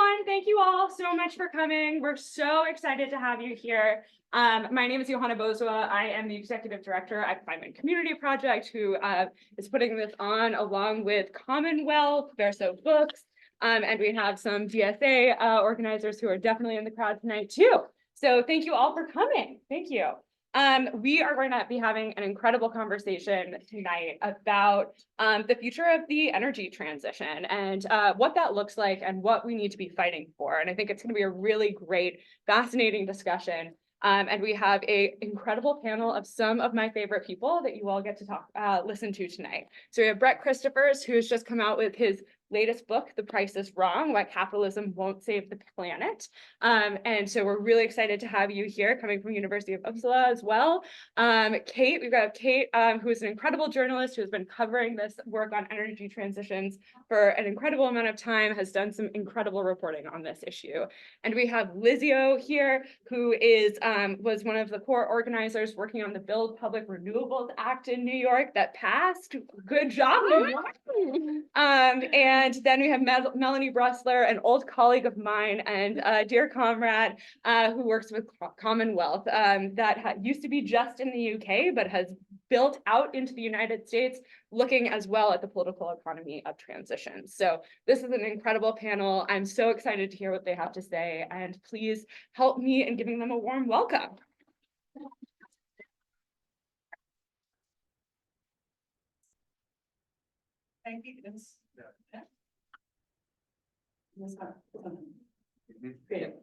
everyone. Thank you all so much for coming. We're so excited to have you here. My name is Johanna Bozua. I am the executive director at Climate Community Project, who is putting this on along with Commonwealth, Verso Books, and we have some DSA organizers who are definitely in the crowd tonight too. So thank you all for coming. Thank you. We are going to be having an incredible conversation tonight about the future of the energy transition and what that looks like and what we need to be fighting for. And I think it's going to be a really great, fascinating discussion. And we have an incredible panel of some of my favorite people that you all get to listen to tonight. So we have Brett Christophers, who has just come out with his latest book, The Price is Wrong, Why Capitalism Won't Save the Planet. And so we're really excited to have you here, coming from University of Uppsala as well. Kate, we've got Kate, who is an incredible journalist who has been covering this work on energy transitions for an incredible amount of time, has done some incredible reporting on this issue. And we have Lizzy Oh here, who was one of the core organizers working on the Build Public Renewables Act in New York that passed. Good job, New York. And then we have Melanie Brussler, an old colleague of mine and a dear comrade who works with Commonwealth that used to be just in the UK, but has built out into the United States, looking as well at the political economy of transition. So this is an incredible panel. I'm so excited to hear what they have to say, and please help me in giving them a warm welcome. Thank you. Great.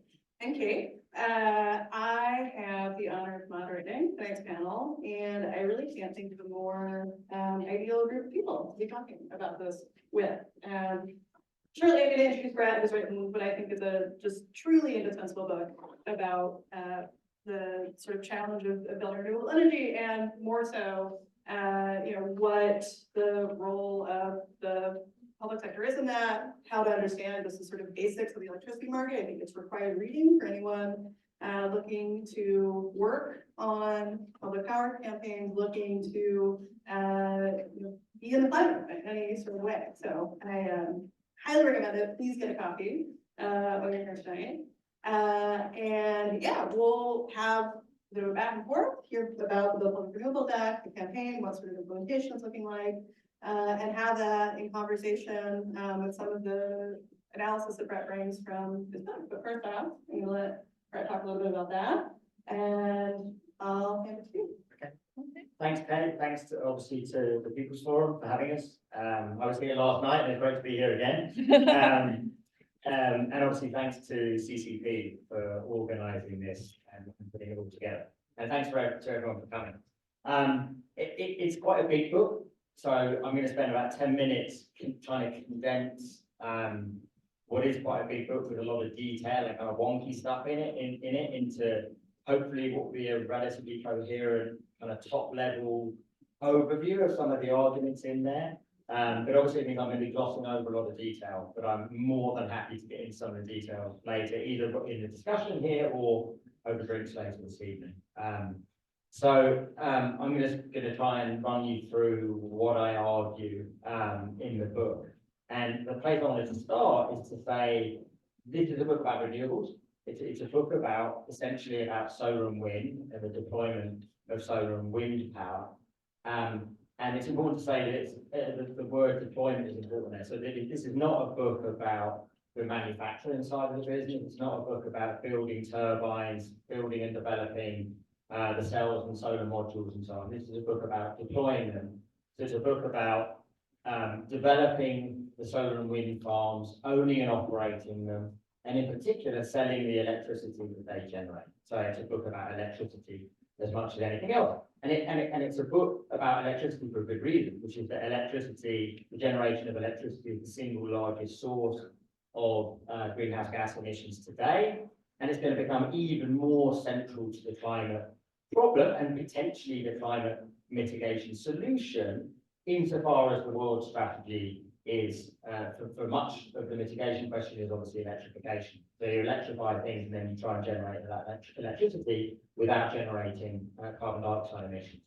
Thank you. I have the honor of moderating tonight's panel, and I really can't think of a more ideal group of people to be talking about this with. Surely I'm going to introduce Brett, who's written what I think is a just truly indispensable book about the sort of challenge of building renewable energy, and more so, what the role of the public sector is in that, how to understand this is sort of basics of the electricity market. I think it's required reading for anyone looking to work on public power campaigns, looking to be in the climate in any sort of way. So I highly recommend it. Please get a copy when you're here tonight. And yeah, we'll have a back and forth here about the Public Renewables Act, the campaign, what sort of implementation is looking like. And have that in conversation with some of the analysis that Brett brings from his book. But first off, I'm going to let Brett talk a little bit about that, and I'll hand it to you. Okay. Thanks, Kate. Thanks obviously to the People's Forum for having us. I was here last night, and it's great to be here again. And obviously thanks to CCP for organising this and putting it all together. And thanks to everyone for coming. It's quite a big book. So I'm going to spend about 10 minutes trying to condense what is quite a big book with a lot of detail and kind of wonky stuff in it into hopefully what will be a relatively coherent kind of top level overview of some of the arguments in there. But obviously it means I'm going to be glossing over a lot of detail, but I'm more than happy to get into some of the details later, either in the discussion here or over drinks later this evening. So I'm just going to try and run you through what I argue in the book. And the place I wanted to start is to say, this is a book about renewables. It's a book about, essentially about solar and wind and the deployment of solar and wind power. And it's important to say that the word deployment is important there. So this is not a book about the manufacturing side of the business. It's not a book about building turbines, building and developing the cells and solar modules and so on. This is a book about deploying them. So it's a book about developing the solar and wind farms, owning and operating them, and in particular selling the electricity that they generate. So it's a book about electricity as much as anything else. And it's a book about electricity for a good reason, which is that electricity, the generation of electricity, is the single largest source of greenhouse gas emissions today. And it's going to become even more central to the climate problem and potentially the climate mitigation solution, insofar as the world strategy is, for much of the mitigation question, is obviously electrification. So you electrify things and then you try and generate that electricity without generating carbon dioxide emissions.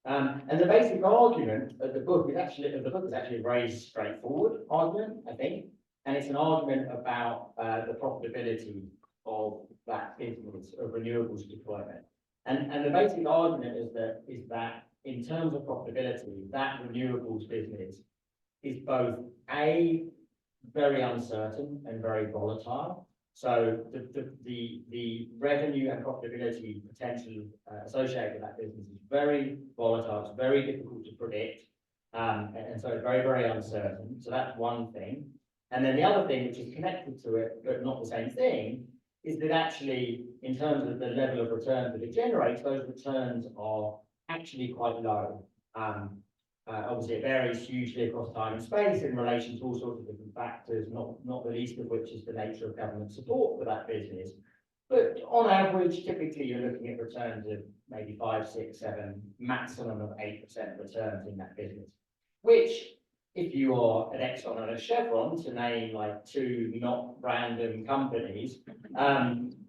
And the basic argument of the book is actually a very straightforward argument, I think. and it's an argument about the profitability of that business of renewables deployment. And the basic argument is that in terms of profitability, that renewables business is both very uncertain and very volatile. So the revenue and profitability potential associated with that business is very volatile. It's very difficult to predict, and so it's very, very uncertain. So that's one thing. And then the other thing, which is connected to it but not the same thing, is that actually, in terms of the level of returns that it generates, those returns are actually quite low. Obviously, it varies hugely across time and space in relation to all sorts of different factors, not the least of which is the nature of government support for that business. But on average, typically, you're looking at returns of maybe 5, 6, 7, maximum of 8% returns in that business, which, if you are an Exxon and a Chevron, to name like two not random companies,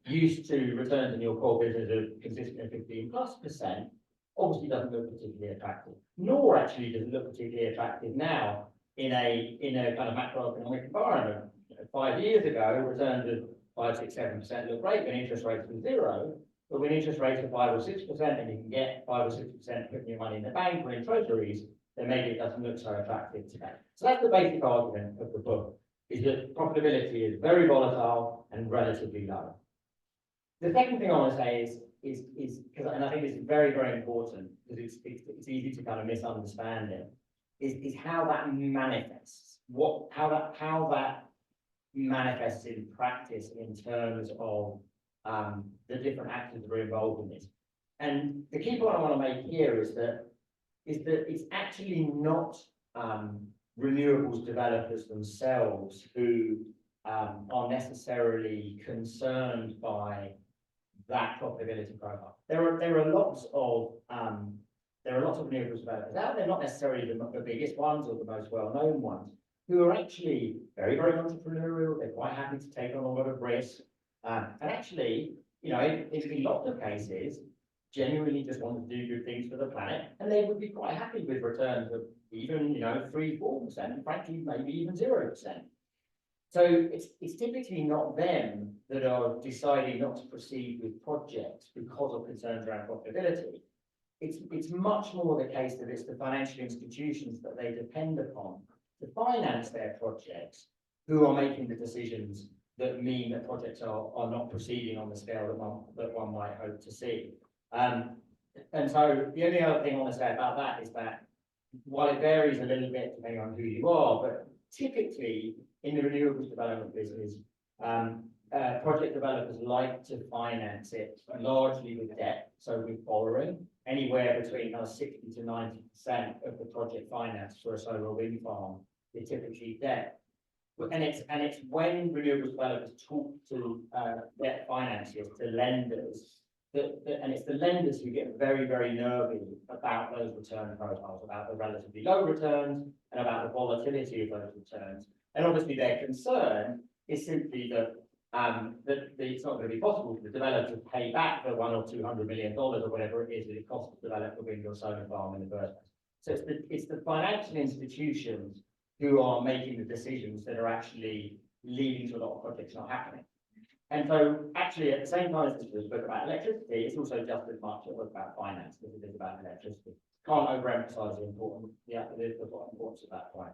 used to returns in your core business of consistent of 15+%, obviously doesn't look particularly attractive, nor actually does it look particularly attractive now in a kind of macroeconomic environment. 5 years ago, returns of 5, 6, 7% look great when interest rates were 0, but when interest rates are 5 or 6% and you can get 5 or 6% putting your money in the bank or in treasuries, then maybe it doesn't look so attractive today. So that's the basic argument of the book, is that profitability is very volatile and relatively low. The second thing I want to say is because, and I think this is very, very important because it's easy to kind of misunderstand it, is how that manifests, how that manifests in practice in terms of the different actors that are involved in this. And the key point I want to make here is that it's actually not renewables developers themselves who are necessarily concerned by that profitability profile. There are lots of renewables developers out there, not necessarily the biggest ones or the most well-known ones, who are actually very, very entrepreneurial. They're quite happy to take on a lot of risk, and actually, you know, in lots of cases, genuinely just want to do good things for the planet, and they would be quite happy with returns of even, 3, 4%, and frankly, maybe even 0%. So it's typically not them that are deciding not to proceed with projects because of concerns around profitability. It's much more the case that it's the financial institutions that they depend upon to finance their projects who are making the decisions that mean that projects are not proceeding on the scale that one might hope to see. And so the only other thing I want to say about that is that while it varies a little bit depending on who you are, but typically in the renewables development business, project developers like to finance it largely with debt, so with borrowing, anywhere between 60 to 90% of the project finance for a solar or wind farm is typically debt. And it's when renewables developers talk to debt financiers, to lenders, and it's the lenders who get very, very nervy about those return profiles, about the relatively low returns and about the volatility of those returns. And obviously their concern is simply that it's not going to be possible for the developer to pay back the $100 or $200 million or whatever it is that it costs to develop the wind or solar farm in the first place. So it's the financial institutions who are making the decisions that are actually leading to a lot of projects not happening. And so actually at the same time as this was a book about electricity, it's also just as much a book about finance as it is about electricity. Can't overemphasize the importance of that point.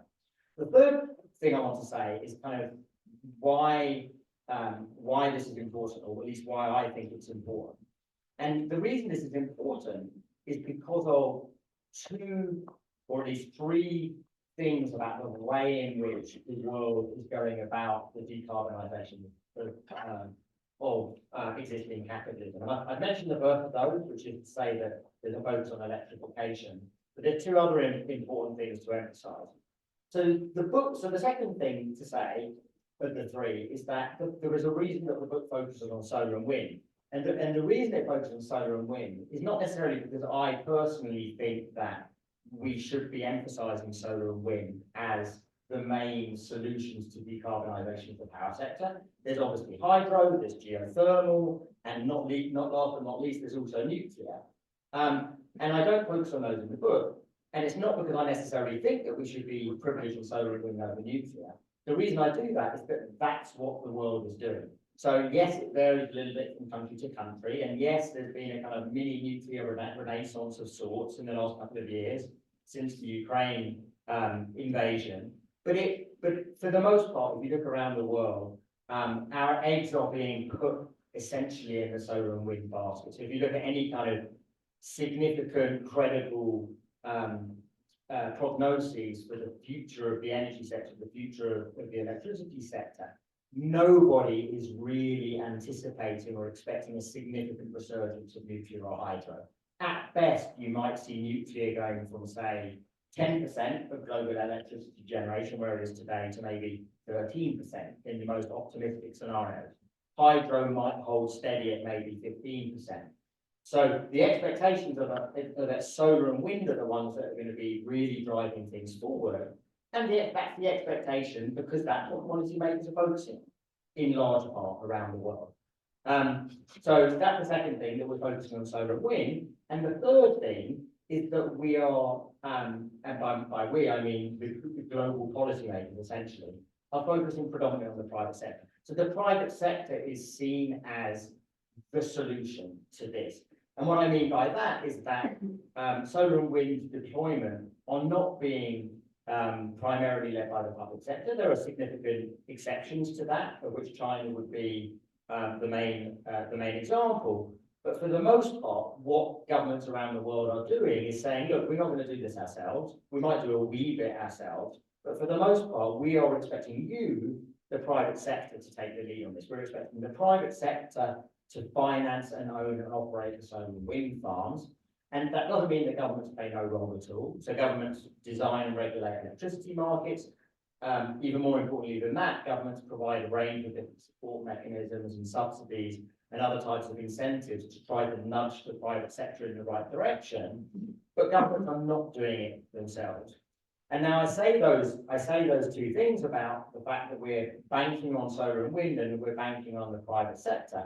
The third thing I want to say is kind of why this is important, or at least why I think it's important. And the reason this is important is because of 2 or at least 3 things about the way in which the world is going about the decarbonisation of existing capitalism. And I've mentioned the first of those, which is to say that there's a focus on electrification, but there are 2 other important things to emphasise. So the second thing to say of the 3 is that there is a reason that the book focuses on solar and wind. And the reason it focuses on solar and wind is not necessarily because I personally think that we should be emphasising solar and wind as the main solutions to decarbonisation of the power sector. There's obviously hydro, there's geothermal, and not last but not least, there's also nuclear. And I don't focus on those in the book. And it's not because I necessarily think that we should be privileging solar and wind over nuclear, the reason I do that is that that's what the world is doing. So yes, it varies a little bit from country to country, and yes, there's been a kind of mini nuclear renaissance of sorts in the last couple of years since the Ukraine invasion. But for the most part, if you look around the world, our eggs are being put essentially in the solar and wind basket. So if you look at any kind of significant, credible prognoses for the future of the energy sector, the future of the electricity sector, nobody is really anticipating or expecting a significant resurgence of nuclear or hydro. At best, you might see nuclear going from, say, 10% of global electricity generation, where it is today, to maybe 13% in the most optimistic scenarios. Hydro might hold steady at maybe 15%. So the expectations are that solar and wind are the ones that are going to be really driving things forward. And that's the expectation, because that's what policymakers are focusing in large part around the world. So that's the second thing, that we're focusing on solar and wind. And the third thing is that we are, and by we, I mean the global policymakers essentially, are focusing predominantly on the private sector. So the private sector is seen as the solution to this. And what I mean by that is that solar and wind deployment are not being primarily led by the public sector. There are significant exceptions to that, of which China would be the main example. But for the most part, what governments around the world are doing is saying, look, we're not going to do this ourselves. We might do a wee bit ourselves, but for the most part, we are expecting you, the private sector, to take the lead on this. We're expecting the private sector to finance and own and operate the solar and wind farms. And that doesn't mean that governments play no role at all. So governments design and regulate electricity markets. Even more importantly than that, governments provide a range of different support mechanisms and subsidies and other types of incentives to try to nudge the private sector in the right direction. But governments are not doing it themselves. And now I say those two things about the fact that we're banking on solar and wind and we're banking on the private sector,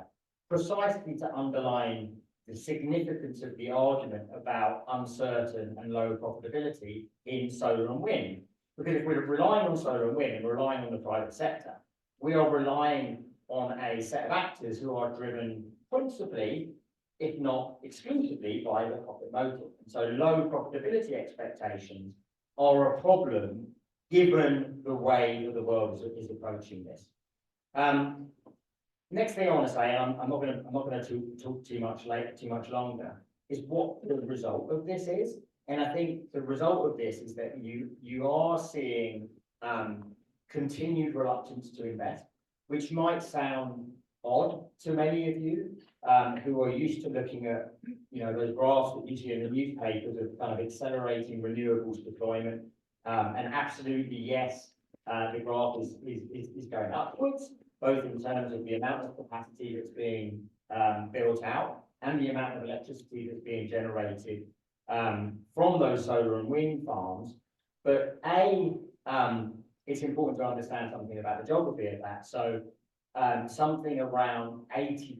precisely to underline the significance of the argument about uncertain and low profitability in solar and wind. Because if we're relying on solar and wind and relying on the private sector, we are relying on a set of actors who are driven principally, if not exclusively, by the profit motive. And so low profitability expectations are a problem given the way that the world is approaching this. Next thing I want to say, and I'm not going to talk too much longer, is what the result of this is. And I think the result of this is that you are seeing continued reluctance to invest, which might sound odd to many of you who are used to looking at those graphs that you see in the newspapers of kind of accelerating renewables deployment. And absolutely yes, the graph is going upwards, both in terms of the amount of capacity that's being built out and the amount of electricity that's being generated from those solar and wind farms. But it's important to understand something about the geography of that. So something around 80%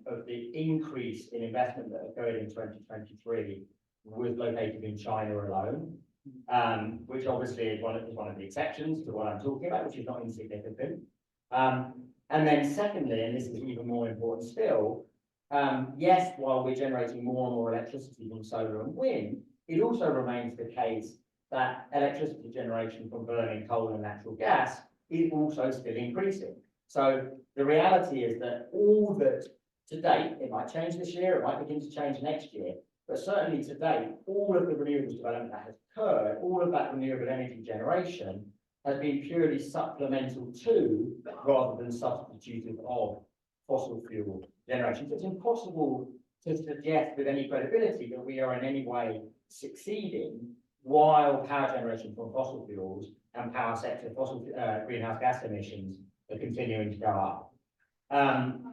of the increase in investment that occurred in 2023 was located in China alone, which obviously is one of the exceptions to what I'm talking about, which is not insignificant. And then secondly, and this is even more important still, yes, while we're generating more and more electricity from solar and wind, it also remains the case that electricity generation from burning coal and natural gas is also still increasing. So the reality is that all that to date, it might change this year, it might begin to change next year, but certainly to date, all of the renewables development that has occurred, all of that renewable energy generation has been purely supplemental to, rather than substitutive of, fossil fuel generation. So it's impossible to suggest with any credibility that we are in any way succeeding while power generation from fossil fuels and power sector greenhouse gas emissions are continuing to go up. I'm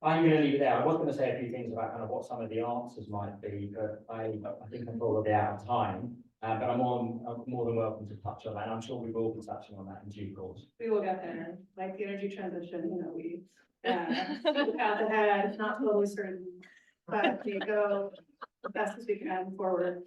going to leave it there. I was going to say a few things about kind of what some of the answers might be, but I think I'm probably out of time. But I'm more than welcome to touch on that, and I'm sure we will be touching on that in due course. We will get there. Like the energy transition, we path ahead, not totally certain, but we go best as we can forward.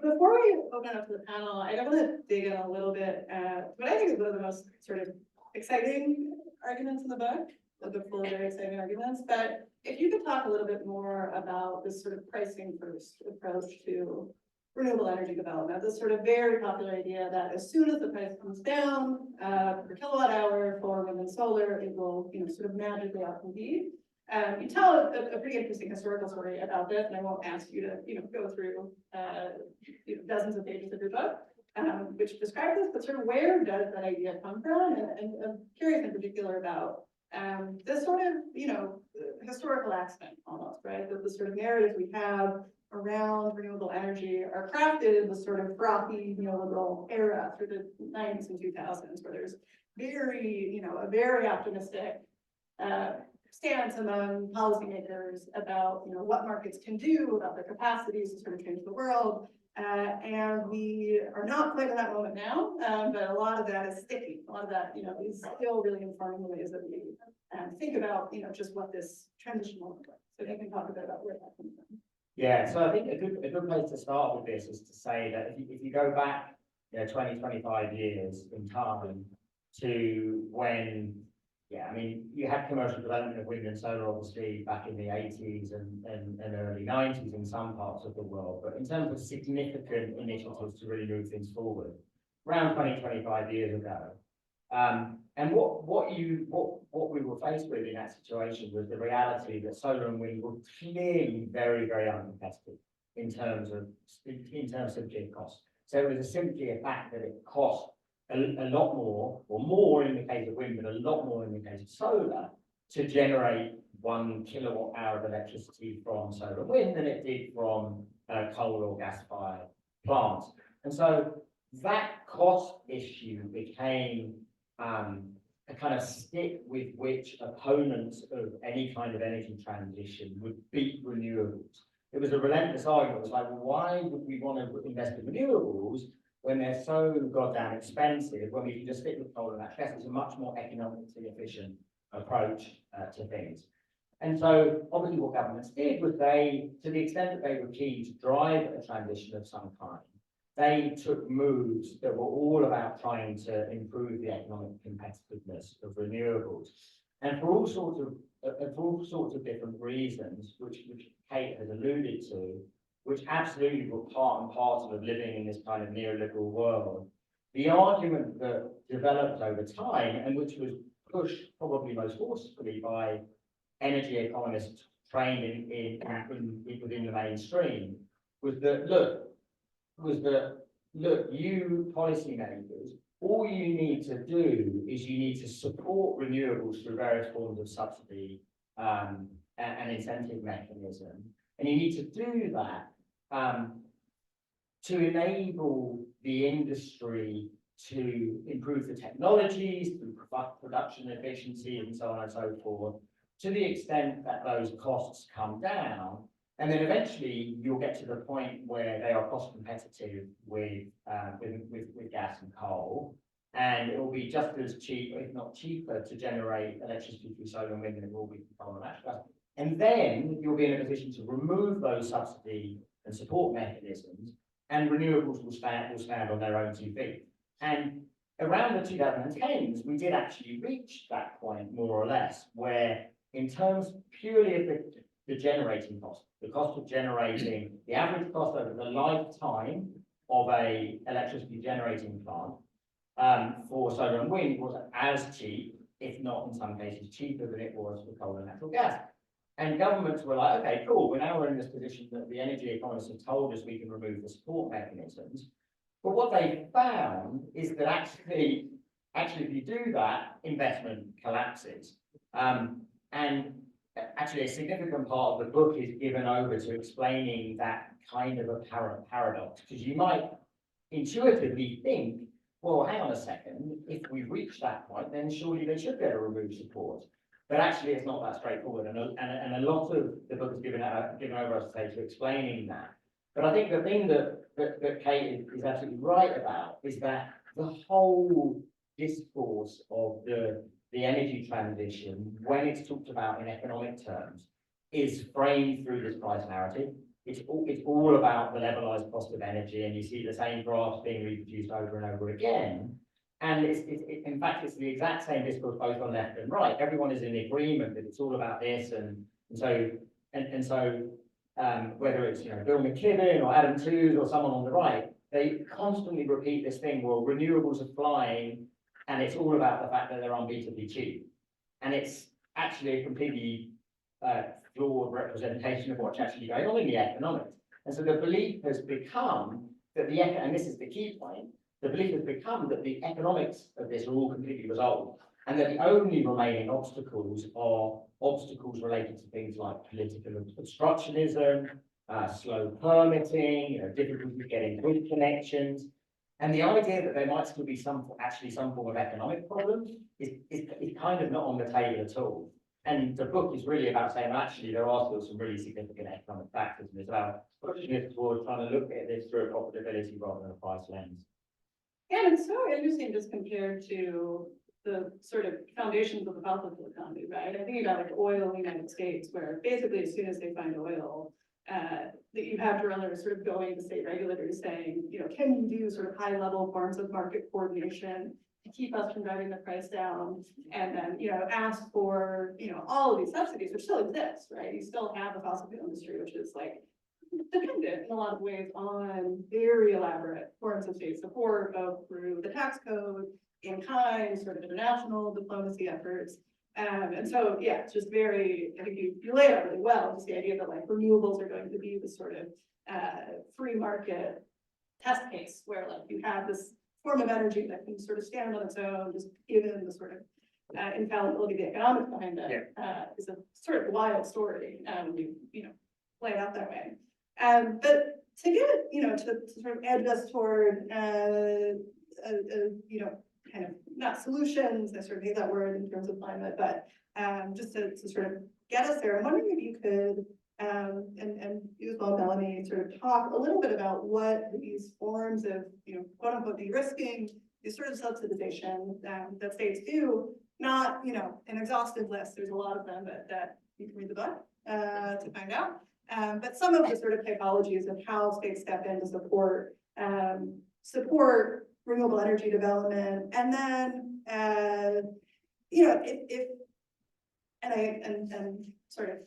Before we open up to the panel, I want to dig in a little bit at what I think is one of the most sort of exciting arguments in the book. The book full of very exciting arguments, but if you could talk a little bit more about this sort of pricing first approach to renewable energy development, this sort of very popular idea that as soon as the price comes down per kilowatt hour for wind and solar, it will, sort of magically outcompete. You tell a pretty interesting historical story about this, and I won't ask you to, go through dozens of pages of your book, which describe this, but sort of where does that idea come from? And I'm curious in particular about this sort of, historical accident almost, right? That the sort of narratives we have around renewable energy are crafted in the sort of frothy neoliberal era through the 90s and 2000s, where there's a very optimistic stance among policymakers about what markets can do, about their capacities to sort of change the world. And we are not quite in that moment now, but a lot of that is sticky. A lot of that, is still really informing the ways that we think about, just what this transition will look like. So if you can talk a bit about where that comes from. Yeah, so I think a good place to start with this is to say that if you go back 20, 25 years in time to when, you had commercial development of wind and solar obviously back in the 80s and early 90s in some parts of the world, but in terms of significant initiatives to really move things forward, around 20, 25 years ago. And what we were faced with in that situation was the reality that solar and wind were clearly very, very uncompetitive in terms of sheer cost. So it was simply a fact that it cost a lot more, or more in the case of wind, but a lot more in the case of solar, to generate 1 kilowatt hour of electricity from solar and wind than it did from coal or gas-fired plants. And so that cost issue became a kind of stick with which opponents of any kind of energy transition would beat renewables. It was a relentless argument. It was like, well, why would we want to invest in renewables when they're so goddamn expensive, when we can just stick with coal and natural gas? It's a much more economically efficient approach to things. And so obviously what governments did was they, to the extent that they were keen to drive a transition of some kind, they took moves that were all about trying to improve the economic competitiveness of renewables. And for all sorts of different reasons, which Kate has alluded to, which absolutely were part and parcel of living in this kind of neoliberal world, the argument that developed over time, and which was pushed probably most forcefully by energy economists trained within the mainstream, was that, look, you policymakers, all you need to do is you need to support renewables through various forms of subsidy and incentive mechanism. And you need to do that to enable the industry to improve the technologies through production efficiency and so on and so forth, to the extent that those costs come down. And then eventually you'll get to the point where they are cost competitive with gas and coal, and it will be just as cheap, if not cheaper, to generate electricity through solar and wind than it will be from coal and natural gas. And then you'll be in a position to remove those subsidy and support mechanisms, and renewables will stand on their own 2 feet. And around the 2010s, we did actually reach that point, more or less, where in terms purely of the generating cost, the cost of generating, the average cost over the lifetime of a electricity generating plant for solar and wind was as cheap, if not in some cases cheaper than it was for coal and natural gas. And governments were like, okay, cool, we're in this position that the energy economists have told us we can remove the support mechanisms. But what they found is that actually if you do that, investment collapses. And actually a significant part of the book is given over to explaining that kind of apparent paradox, because you might intuitively think, well, hang on a second, if we reach that point, then surely they should be able to remove support. But actually it's not that straightforward, and a lot of the book is given over, as I say, to explaining that. But I think the thing that Kate is absolutely right about is that the whole discourse of the energy transition, when it's talked about in economic terms, is framed through this price narrative. it's all about the levelized cost of energy, and you see the same graphs being reproduced over and over again. And in fact, it's the exact same discourse both on left and right. Everyone is in agreement that it's all about this, and so whether it's Bill McKibben or Adam Tooze or someone on the right, they constantly repeat this thing. Well, renewables are flying, and it's all about the fact that they're unbeatably cheap, and it's actually a completely flawed representation of what's actually going on in the economics. And so the belief has become that and this is the key point, the belief has become that the economics of this are all completely resolved, and that the only remaining obstacles are obstacles related to things like political obstructionism, slow permitting, difficulty getting grid connections. And the idea that there might still be some form of economic problem is kind of not on the table at all. And the book is really about saying, well, actually, there are still some really significant economic factors, and it's about pushing it towards trying to look at this through a profitability rather than a price lens. And it's so interesting just compared to the sort of foundations of the fossil fuel economy, right? I think about like oil in the United States, where basically as soon as they find oil, that you have drillers sort of going to state regulators saying, can you do sort of high level forms of market coordination to keep us from driving the price down? And then, ask for, all of these subsidies, which still exist, right? You still have the fossil fuel industry, which is like dependent in a lot of ways on very elaborate forms of state support, both through the tax code, in kind, sort of international diplomacy efforts. And so, yeah, it's just very, I think you lay it out really well, just the idea that like renewables are going to be the sort of free market test case where like you have this form of energy that can sort of stand on its own, just given the sort of infallibility of the economics behind it, is a sort of wild story. You lay it out that way. But to get it, to sort of edge us toward kind of not solutions, I sort of hate that word in terms of climate, but just to sort of get us there, I'm wondering if you could, and you as well, Melanie, sort of talk a little bit about what these forms of, quote unquote, de-risking, these sort of subsidization that states do, not, an exhaustive list. There's a lot of them that you can read the book to find out. But some of the sort of typologies of how states step in to support renewable energy development, and then if sort of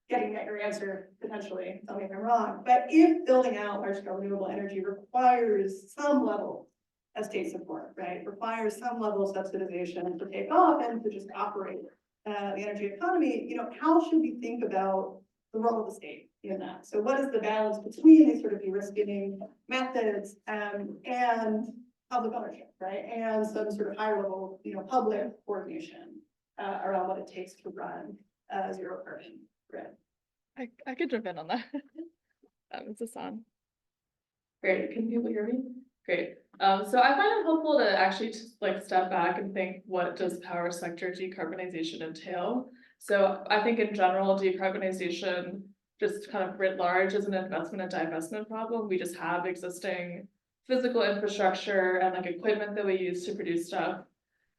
getting at your answer potentially, tell me if I'm wrong, but if building out large-scale renewable energy requires some level of state support, right? Requires some level of subsidization to take off and to just operate the energy economy, how should we think about the role of the state in that? So what is the balance between these sort of de-risking methods and public ownership, right? And some sort of higher level, public coordination around what it takes to run a zero carbon grid. I could jump in on that. Is this on? Great, can people hear me? Great. So I find it helpful to actually step back and think, what does power sector decarbonization entail? So I think in general, decarbonization, just kind of writ large, is an investment and divestment problem. We just have existing physical infrastructure and equipment that we use to produce stuff.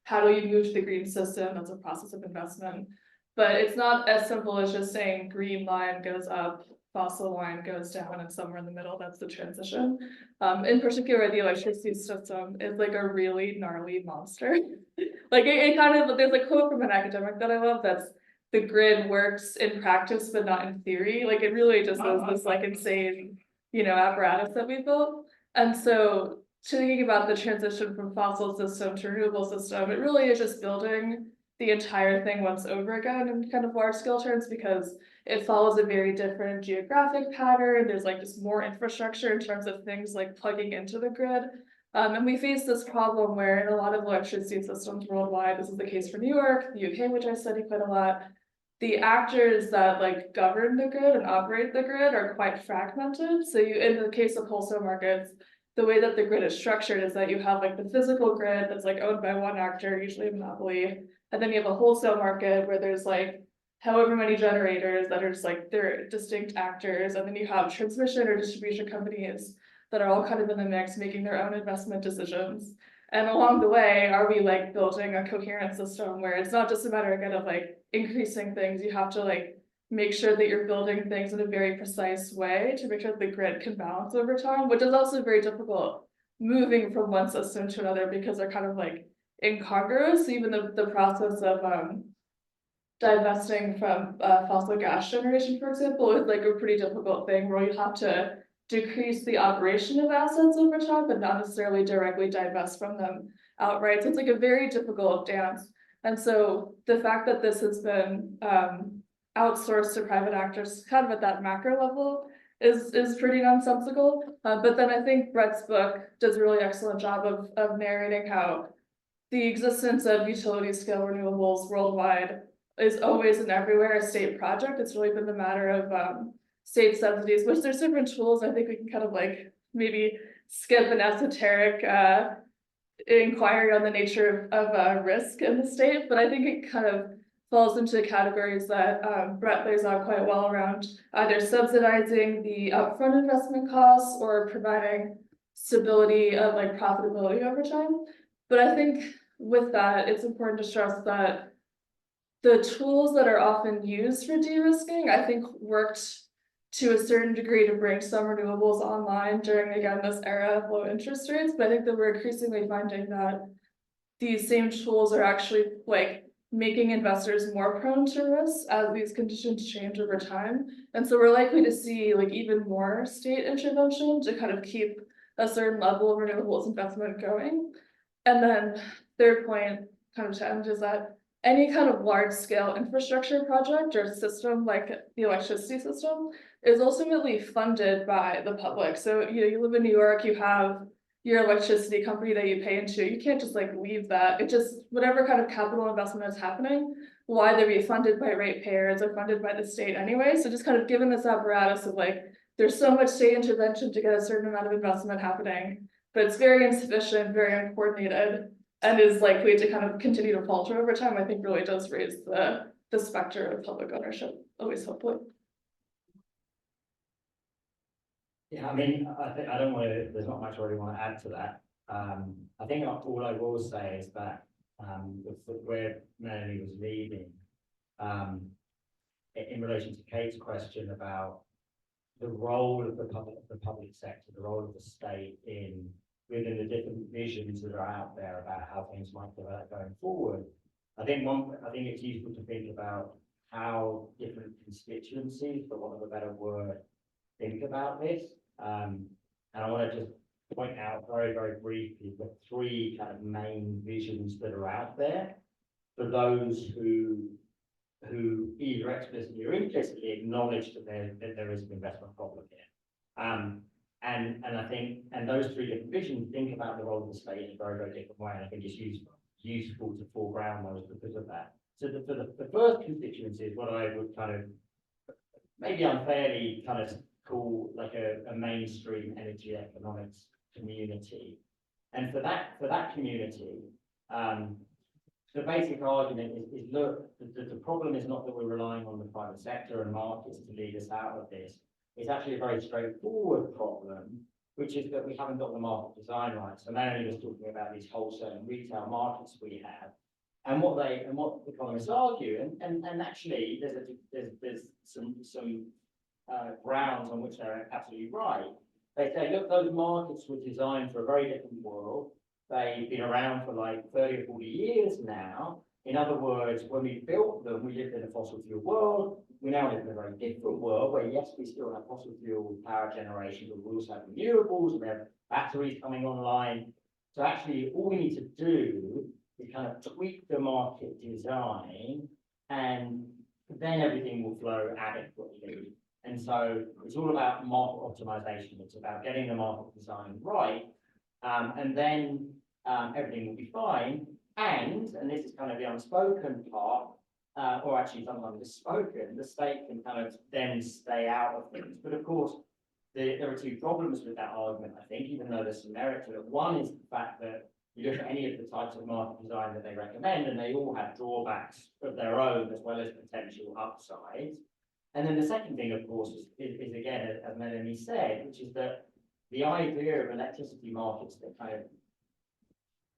How do you move to the green system? That's a process of investment. But it's not as simple as just saying green line goes up, fossil line goes down, and somewhere in the middle, that's the transition. In particular, the electricity system is a really gnarly monster. It kind of, there's a quote from an academic that I love that's, the grid works in practice, but not in theory. It really just is this insane, apparatus that we built. And so thinking about the transition from fossil system to renewable system, it really is just building the entire thing once over again in kind of large scale terms, because it follows a very different geographic pattern. There's just more infrastructure in terms of things like plugging into the grid. And we face this problem where in a lot of electricity systems worldwide, this is the case for New York, the UK, which I study quite a lot, the actors that govern the grid and operate the grid are quite fragmented. So in the case of wholesale markets, the way that the grid is structured is that you have the physical grid that's owned by one actor, usually a monopoly, and then you have a wholesale market where there's however many generators that are just they're distinct actors, and then you have transmission or distribution companies that are all kind of in the mix, making their own investment decisions. And along the way, are we building a coherent system where it's not just a matter again of increasing things, you have to make sure that you're building things in a very precise way to make sure that the grid can balance over time, which is also very difficult moving from one system to another because they're kind of like incongruous. Even the process of divesting from fossil gas generation, for example, is like a pretty difficult thing where you have to decrease the operation of assets over time, but not necessarily directly divest from them outright. So it's like a very difficult dance. And so the fact that this has been outsourced to private actors kind of at that macro level is pretty nonsensical. But then I think Brett's book does a really excellent job of narrating how the existence of utility scale renewables worldwide is always and everywhere a state project. It's really been the matter of state subsidies, which there's different tools. I think we can kind of like maybe skip an esoteric inquiry on the nature of risk in the state, but I think it kind of falls into categories that Brett lays out quite well around either subsidizing the upfront investment costs or providing stability of like profitability over time. But I think with that, it's important to stress that the tools that are often used for de-risking, I think worked to a certain degree to bring some renewables online during, again, this era of low interest rates. But I think that we're increasingly finding that these same tools are actually like making investors more prone to risk as these conditions change over time. And so we're likely to see like even more state intervention to kind of keep a certain level of renewables investment going. And then third point, kind of to end, is that any kind of large scale infrastructure project or system like the electricity system is ultimately funded by the public. So, you know, you live in New York, you have your electricity company that you pay into, you can't just like leave that. It just, whatever kind of capital investment is happening will either be funded by ratepayers or funded by the state anyway. So just kind of given this apparatus of like, there's so much state intervention to get a certain amount of investment happening, but it's very insufficient, very uncoordinated, and is likely to kind of continue to falter over time, I think really does raise the specter of public ownership, always hopefully. Yeah, I mean, I don't want to, there's not much I really want to add to that. I think all I will say is that where Melanie was leading, in relation to Kate's question about the role of the public sector, the role of the state within the different visions that are out there about how things might develop going forward. I think it's useful to think about how different constituencies, for want of a better word, think about this. And I want to just point out very, very briefly the three kind of main visions that are out there for those who either explicitly or implicitly acknowledge that there is an investment problem here. And I think, and those three different visions think about the role of the state in a very, very different way. And I think it's useful to foreground those because of that. So for the first constituency is what I would kind of maybe unfairly kind of call like a mainstream energy economics community. And for that community, the basic argument is look, the problem is not that we're relying on the private sector and markets to lead us out of this. It's actually a very straightforward problem, which is that we haven't got the market design right. So Melanie was talking about these wholesale and retail markets we have, and what economists argue, and actually there's some grounds on which they're absolutely right. They say, look, those markets were designed for a very different world. They've been around for like 30 or 40 years now. In other words, when we built them, we lived in a fossil fuel world. We now live in a very different world where, yes, we still have fossil fuel power generation, but we also have renewables, and we have batteries coming online. So actually, all we need to do is kind of tweak the market design, and then everything will flow adequately. And so it's all about market optimization. It's about getting the market design right, and then everything will be fine. And this is kind of the unspoken part, or actually sometimes it's spoken, the state can kind of then stay out of things. But of course, there are two problems with that argument, I think, even though there's some merit to it. One is the fact that you look at any of the types of market design that they recommend, and they all have drawbacks of their own as well as potential upsides. And then the second thing, of course, is again, as Melanie said, which is that the idea of electricity markets that kind of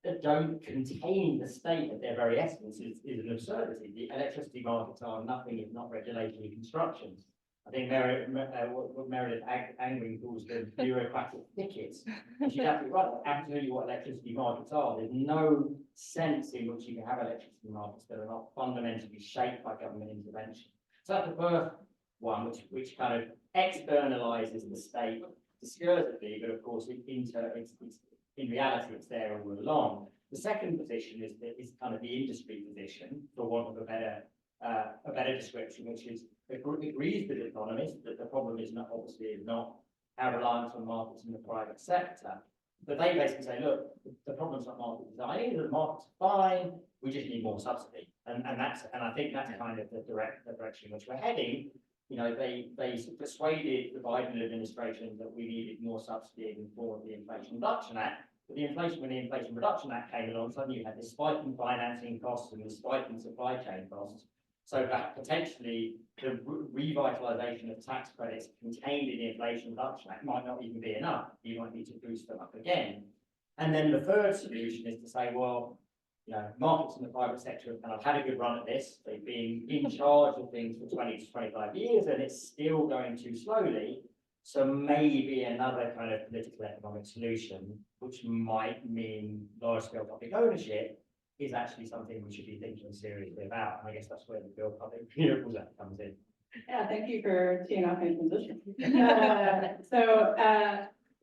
that don't contain the state at their very essence is an absurdity. The electricity markets are nothing if not regulatory constructions. I think what Meredith Angling calls the bureaucratic thickets. She's absolutely right. That's absolutely what electricity markets are. There's no sense in which you can have electricity markets that are not fundamentally shaped by government intervention. So that's the first one, which kind of externalizes the state discursively, but of course, in reality, it's there all along. The second position is kind of the industry position, for want of a better description, which is agrees with economists that the problem is not our reliance on markets in the private sector. But they basically say, look, the problem's not market design, the market's fine, we just need more subsidy. And I think that's kind of the direction in which we're heading. You know, they persuaded the Biden administration that we needed more subsidy in the form of the Inflation Reduction Act. But when the Inflation Reduction Act came along, suddenly you had this spike in financing costs and this spike in supply chain costs. So that potentially the revitalization of tax credits contained in the Inflation Reduction Act might not even be enough. You might need to boost them up again. And then the third solution is to say, well, you know, markets in the private sector have kind of had a good run at this. They've been in charge of things for 20 to 25 years, and it's still going too slowly. So maybe another kind of political economic solution, which might mean large-scale public ownership, is actually something we should be thinking seriously about. And I guess that's where the Build Public Renewables Act comes in. Yeah, thank you for teeing off my transition.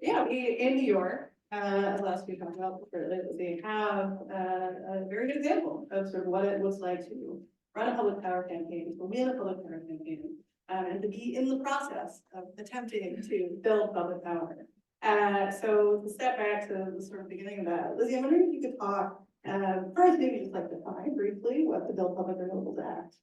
Yeah, we in New York, as last we talked about, they have a very good example of sort of what it looks like to run a public power campaign, to win a public power campaign, and to be in the process of attempting to build public power. So to step back to the sort of beginning of that, Lizzy, I'm wondering if you could talk first, maybe just like define briefly what the Build Public Renewables Act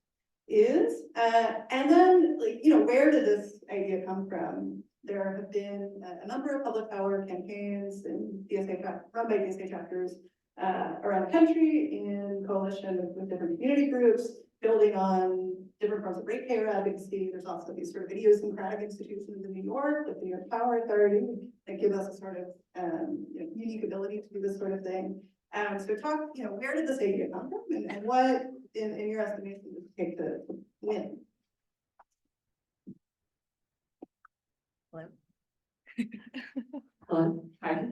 is, and then, like, you know, where did this idea come from? There have been a number of public power campaigns and run by DSA chapters around the country in coalition with different community groups, building on different forms of ratepayer advocacy. There's also these sort of idiosyncratic institutions in New York, like the New York Power Authority, that give us a sort of unique ability to do this sort of thing. So talk, you know, where did this idea come from, and what, in your estimation, does it take to win? Hello. Hi.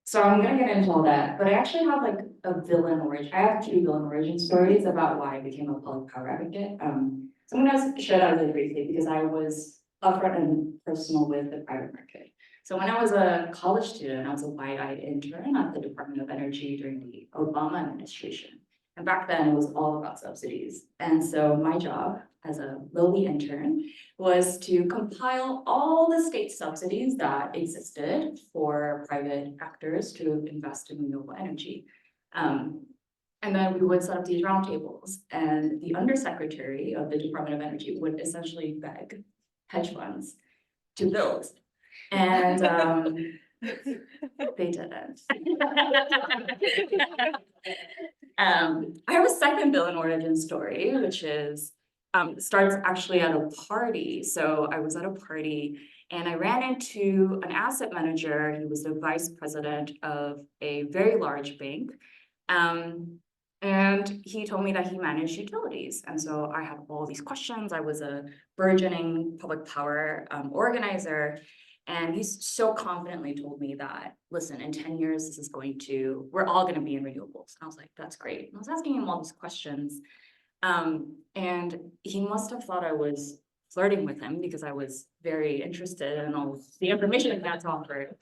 So I'm gonna get into all that, but I actually have like a villain origin. I have two villain origin stories about why I became a public power advocate. So I'm gonna share that really briefly because I was upfront and personal with the private market. So when I was a college student, I was a wide-eyed intern at the Department of Energy during the Obama administration. And back then it was all about subsidies. And so my job as a lowly intern was to compile all the state subsidies that existed for private actors to invest in renewable energy. And then we would set up these roundtables, and the undersecretary of the Department of Energy would essentially beg hedge funds to build. And they didn't. I have a second villain origin story, which is starts actually at a party. So I was at a party and I ran into an asset manager. He was the vice president of a very large bank. And he told me that he managed utilities. And so I had all these questions. I was a burgeoning public power organizer. And he so confidently told me that, listen, in 10 years, we're all going to be in renewables. And I was like, that's great. And I was asking him all these questions. And he must have thought I was flirting with him because I was very interested in all the information he had to offer.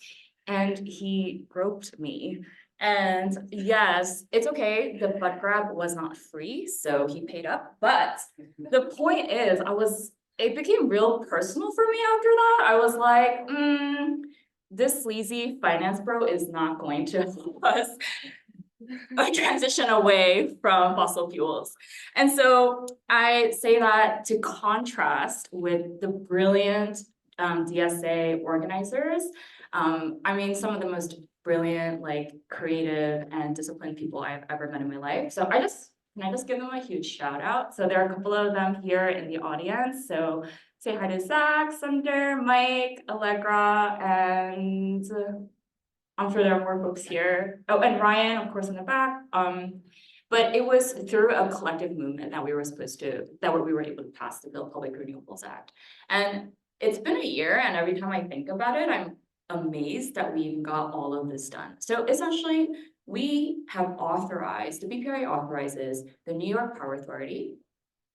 And he groped me. And yes, it's okay. The butt grab was not free, so he paid up. But the point is, it became real personal for me after that. I was like, this sleazy finance bro is not going to help us transition away from fossil fuels. And so I say that to contrast with the brilliant DSA organizers. I mean, some of the most brilliant, like creative and disciplined people I've ever met in my life. So can I just give them a huge shout out? So there are a couple of them here in the audience. So say hi to Zach, Sunder, Mike, Allegra, and I'm sure there are more folks here. Oh, and Ryan, of course, in the back. But it was through a collective movement that we were able to pass the Build Public Renewables Act. And it's been a year, and every time I think about it, I'm amazed that we even got all of this done. So essentially, we have authorized, the BPRA authorizes the New York Power Authority,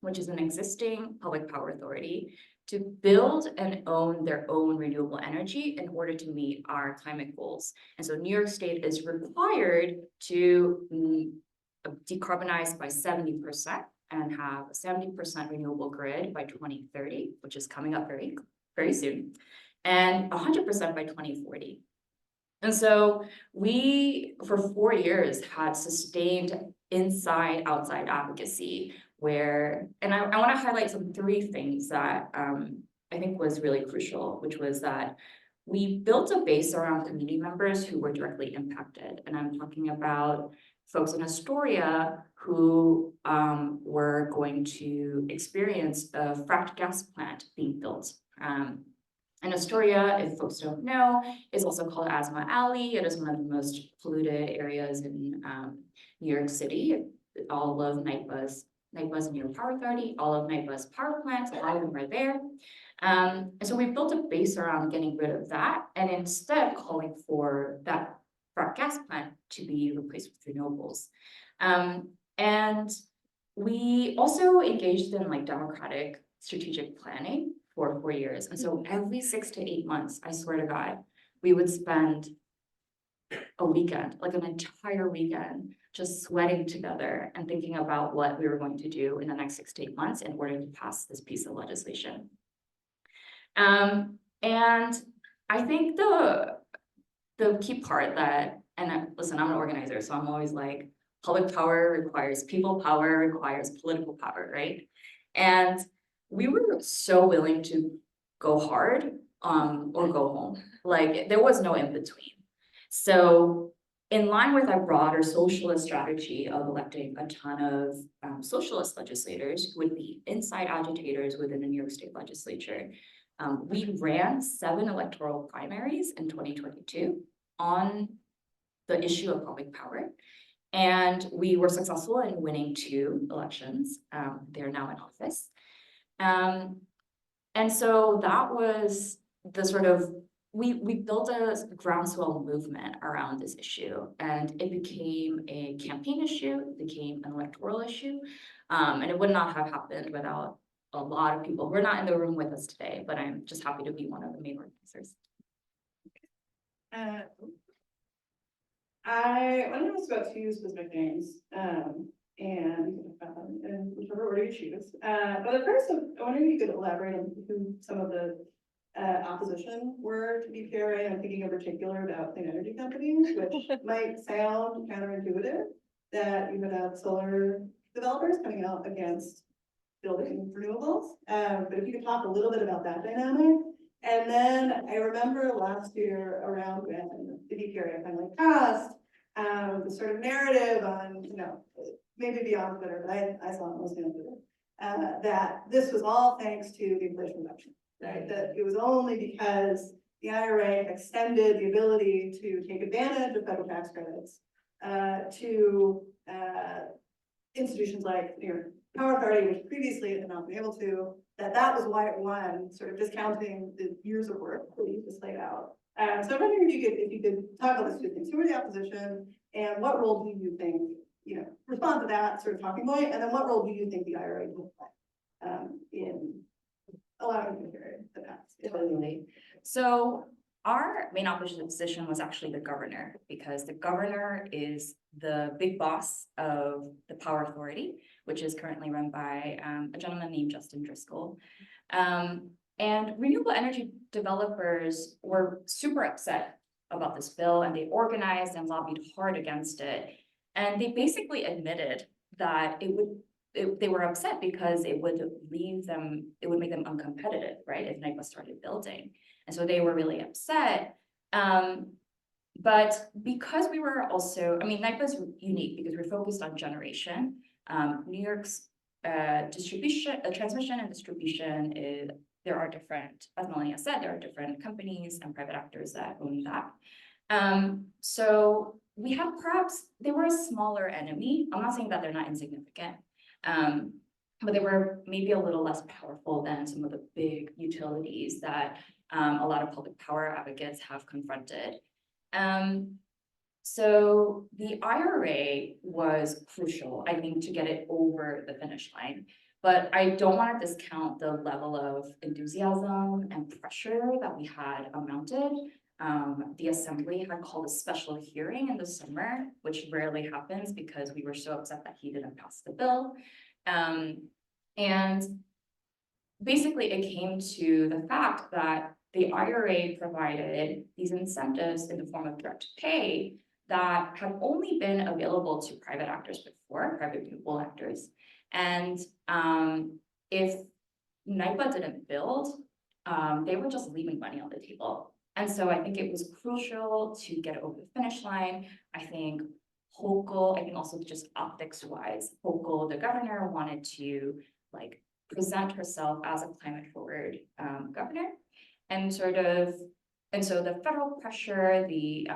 which is an existing public power authority, to build and own their own renewable energy in order to meet our climate goals. And so New York State is required to decarbonize by 70% and have a 70% renewable grid by 2030, which is coming up very, very soon, and 100% by 2040. And so we, for 4 years, had sustained inside-outside advocacy where, and I want to highlight some 3 things that I think was really crucial, which was that we built a base around community members who were directly impacted. And I'm talking about folks in Astoria who were going to experience a fracked gas plant being built. And Astoria, if folks don't know, is also called Asthma Alley. It is one of the most polluted areas in New York City. All of NYPA's New York Power Authority, all of NYPA's power plants, all of them are there. And so we built a base around getting rid of that and instead calling for that fracked gas plant to be replaced with renewables. And we also engaged in like democratic strategic planning for 4 years. And so every 6 to 8 months, I swear to God, we would spend a weekend, like an entire weekend, just sweating together and thinking about what we were going to do in the next 6 to 8 months in order to pass this piece of legislation. And I think the key part that, listen, I'm an organizer, so I'm always like, public power requires people power, requires political power, right? And we were so willing to go hard or go home. Like there was no in between. So in line with our broader socialist strategy of electing a ton of socialist legislators who would be inside agitators within the New York State legislature, we ran 7 electoral primaries in 2022 on the issue of public power. And we were successful in winning 2 elections. They're now in office. And so that was the sort of, we built a groundswell movement around this issue, and it became a campaign issue, it became an electoral issue, and it would not have happened without a lot of people. We're not in the room with us today, but I'm just happy to be one of the main organizers. I want to ask about 2 specific things, and whichever order you choose. But at first, I wonder if you could elaborate on who some of the opposition were to BPRA. I'm thinking in particular about clean energy companies, which might sound counterintuitive that you would have solar developers coming out against building renewables. But if you could talk a little bit about that dynamic. And then I remember last year around when the BPRA finally passed, the sort of narrative on, you know, maybe beyond Twitter, but I saw it mostly on Twitter, that this was all thanks to the Inflation Reduction, right? That it was only because the IRA extended the ability to take advantage of federal tax credits to institutions like New York Power Authority, which previously it had not been able to, that was why it won, sort of discounting the years of work that you just laid out. So I'm wondering if you could talk about those 2 things. Who are the opposition, and what role do you think, you know, respond to that sort of talking point, and then what role do you think the IRA will play in allowing the period to pass? Totally. So our main opposition was actually the governor, because the governor is the big boss of the Power Authority, which is currently run by a gentleman named Justin Driscoll. And renewable energy developers were super upset about this bill, and they organized and lobbied hard against it. And they basically admitted that they were upset because it would make them uncompetitive, right, if NYPA started building. And so they were really upset. But because we were also, I mean, NYPA is unique because we're focused on generation. New York's transmission and distribution there are different, as Melanie said, there are different companies and private actors that own that. So we have perhaps, they were a smaller enemy. I'm not saying that they're not insignificant. But they were maybe a little less powerful than some of the big utilities that a lot of public power advocates have confronted. So the IRA was crucial, I think, to get it over the finish line. But I don't want to discount the level of enthusiasm and pressure that we had mounted. The assembly had called a special hearing in the summer, which rarely happens because we were so upset that he didn't pass the bill. And basically it came to the fact that the IRA provided these incentives in the form of direct pay that had only been available to private actors before, private renewable actors. And if NYPA didn't build, they were just leaving money on the table. And so I think it was crucial to get it over the finish line. I think Hochul, I think also just optics wise, Hochul, the governor, wanted to like present herself as a climate forward governor. And so the federal pressure, we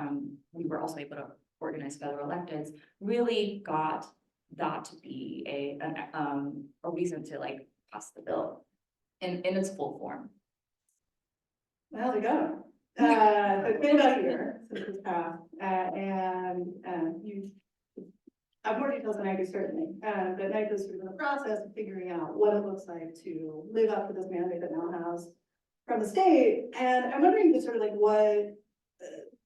were also able to organize federal electeds, really got that to be a reason to like pass the bill in its full form. Well, we go. So it's been about a year since this passed, and you have more details than I do certainly, but NYPA is sort of in the process of figuring out what it looks like to live up to this mandate that now has from the state. And I'm wondering just sort of like what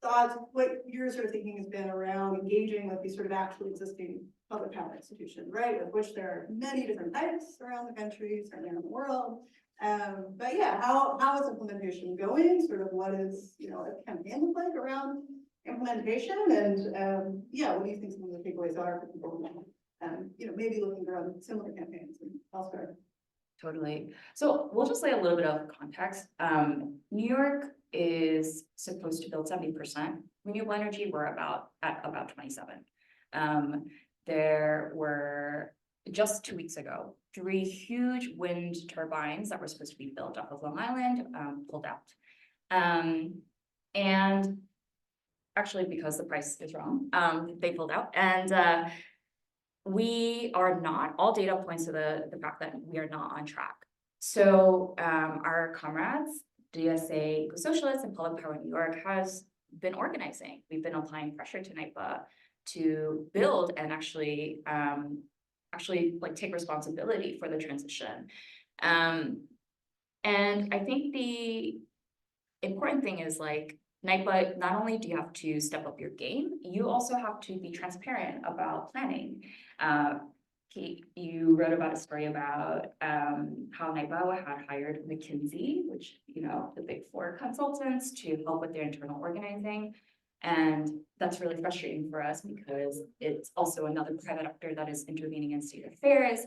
thoughts, what your sort of thinking has been around engaging with these sort of actually existing public power institutions, right? Of which there are many different types around the country, certainly around the world. But yeah, how is implementation going? Sort of what is, a campaign look like around implementation? And yeah, what do you think some of the takeaways are for people, maybe looking around similar campaigns and elsewhere? Totally. So we'll just lay a little bit of context. New York is supposed to build 70% renewable energy. We're at about 27. There were just 2 weeks ago, 3 huge wind turbines that were supposed to be built off of Long Island pulled out. And actually, because the price is wrong, they pulled out. And we are not, all data points to the fact that we are not on track. So our comrades, DSA, Eco-Socialists, and Public Power New York has been organizing. We've been applying pressure to NYPA to build and actually like take responsibility for the transition. And I think the important thing is like, NYPA, not only do you have to step up your game, you also have to be transparent about planning. Kate, you wrote about a story about how NYPA had hired McKinsey, which, the big 4 consultants, to help with their internal organizing. And that's really frustrating for us because it's also another private actor that is intervening in state affairs.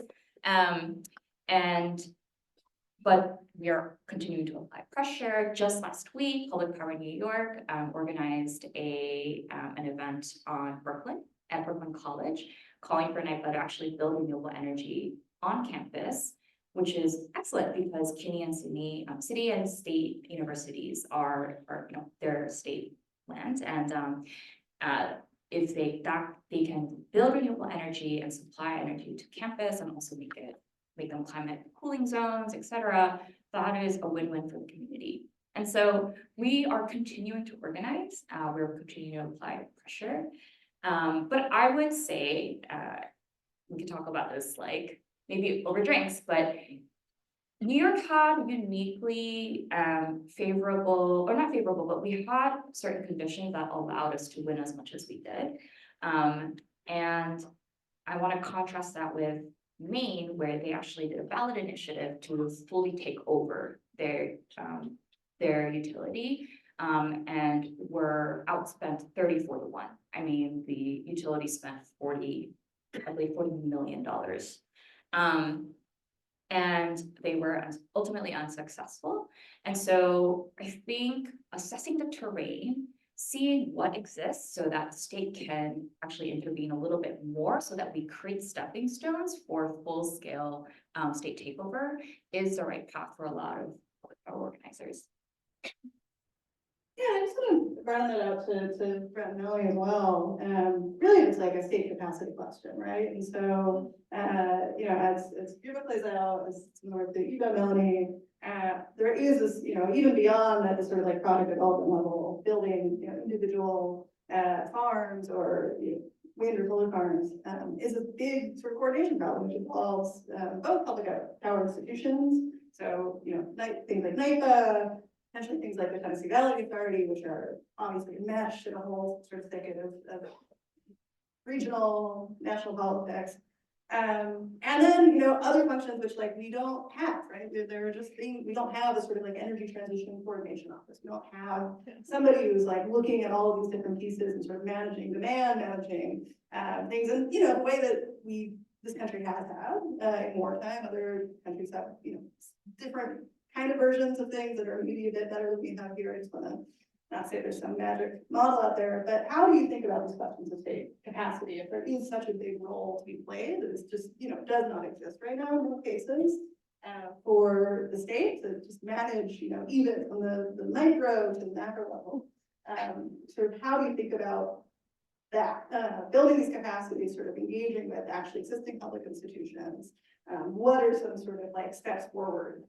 But we are continuing to apply pressure. Just last week, Public Power New York organized an event on Brooklyn, at Brooklyn College, calling for NYPA to actually build renewable energy on campus, which is excellent because CUNY and SUNY, city and state universities are their state land. And if they can build renewable energy and supply energy to campus and also make them climate cooling zones, et cetera, that is a win-win for the community. And so we are continuing to organize, we're continuing to apply pressure. But I would say, we could talk about this like maybe over drinks, but New York had uniquely favorable, or not favorable, but we had certain conditions that allowed us to win as much as we did. And I want to contrast that with Maine, where they actually did a ballot initiative to fully take over their utility, and were outspent 34-1. I mean, the utility spent $40 million. And they were ultimately unsuccessful. And so I think assessing the terrain, seeing what exists so that the state can actually intervene a little bit more so that we create stepping stones for full-scale state takeover is the right path for a lot of public power organizers. Yeah, I just want to round that out to Brett and Melanie as well. Really, it's like a state capacity question, right? And so, you know, as Cuba plays out, as similar to Eva, Melanie, there is this, you know, even beyond that, this sort of like product development level, building, you know, individual farms or, you know, wind or solar farms, is a big sort of coordination problem, which involves both public power institutions. So, you know, things like NIPA, potentially things like the Tennessee Valley Authority, which are obviously enmeshed in a whole sort of thicket of regional, national politics. And then, you know, other functions which like we don't have, right? There are just things, we don't have a sort of like energy transition coordination office. We don't have somebody who's like looking at all of these different pieces and sort of managing demand, managing things. And, you know, the way that this country has had in wartime, other countries have, you know, different kind of versions of things that are maybe a bit better than we have here. I just want to not say there's some magic model out there, but how do you think about these questions of state capacity if there is such a big role to be played that is just, you know, does not exist right now in most cases for the state to just manage, you know, even from the micro to the macro level. Sort of how do you think about that, building these capacities, sort of engaging with actually existing public institutions? What are some sort of like steps forward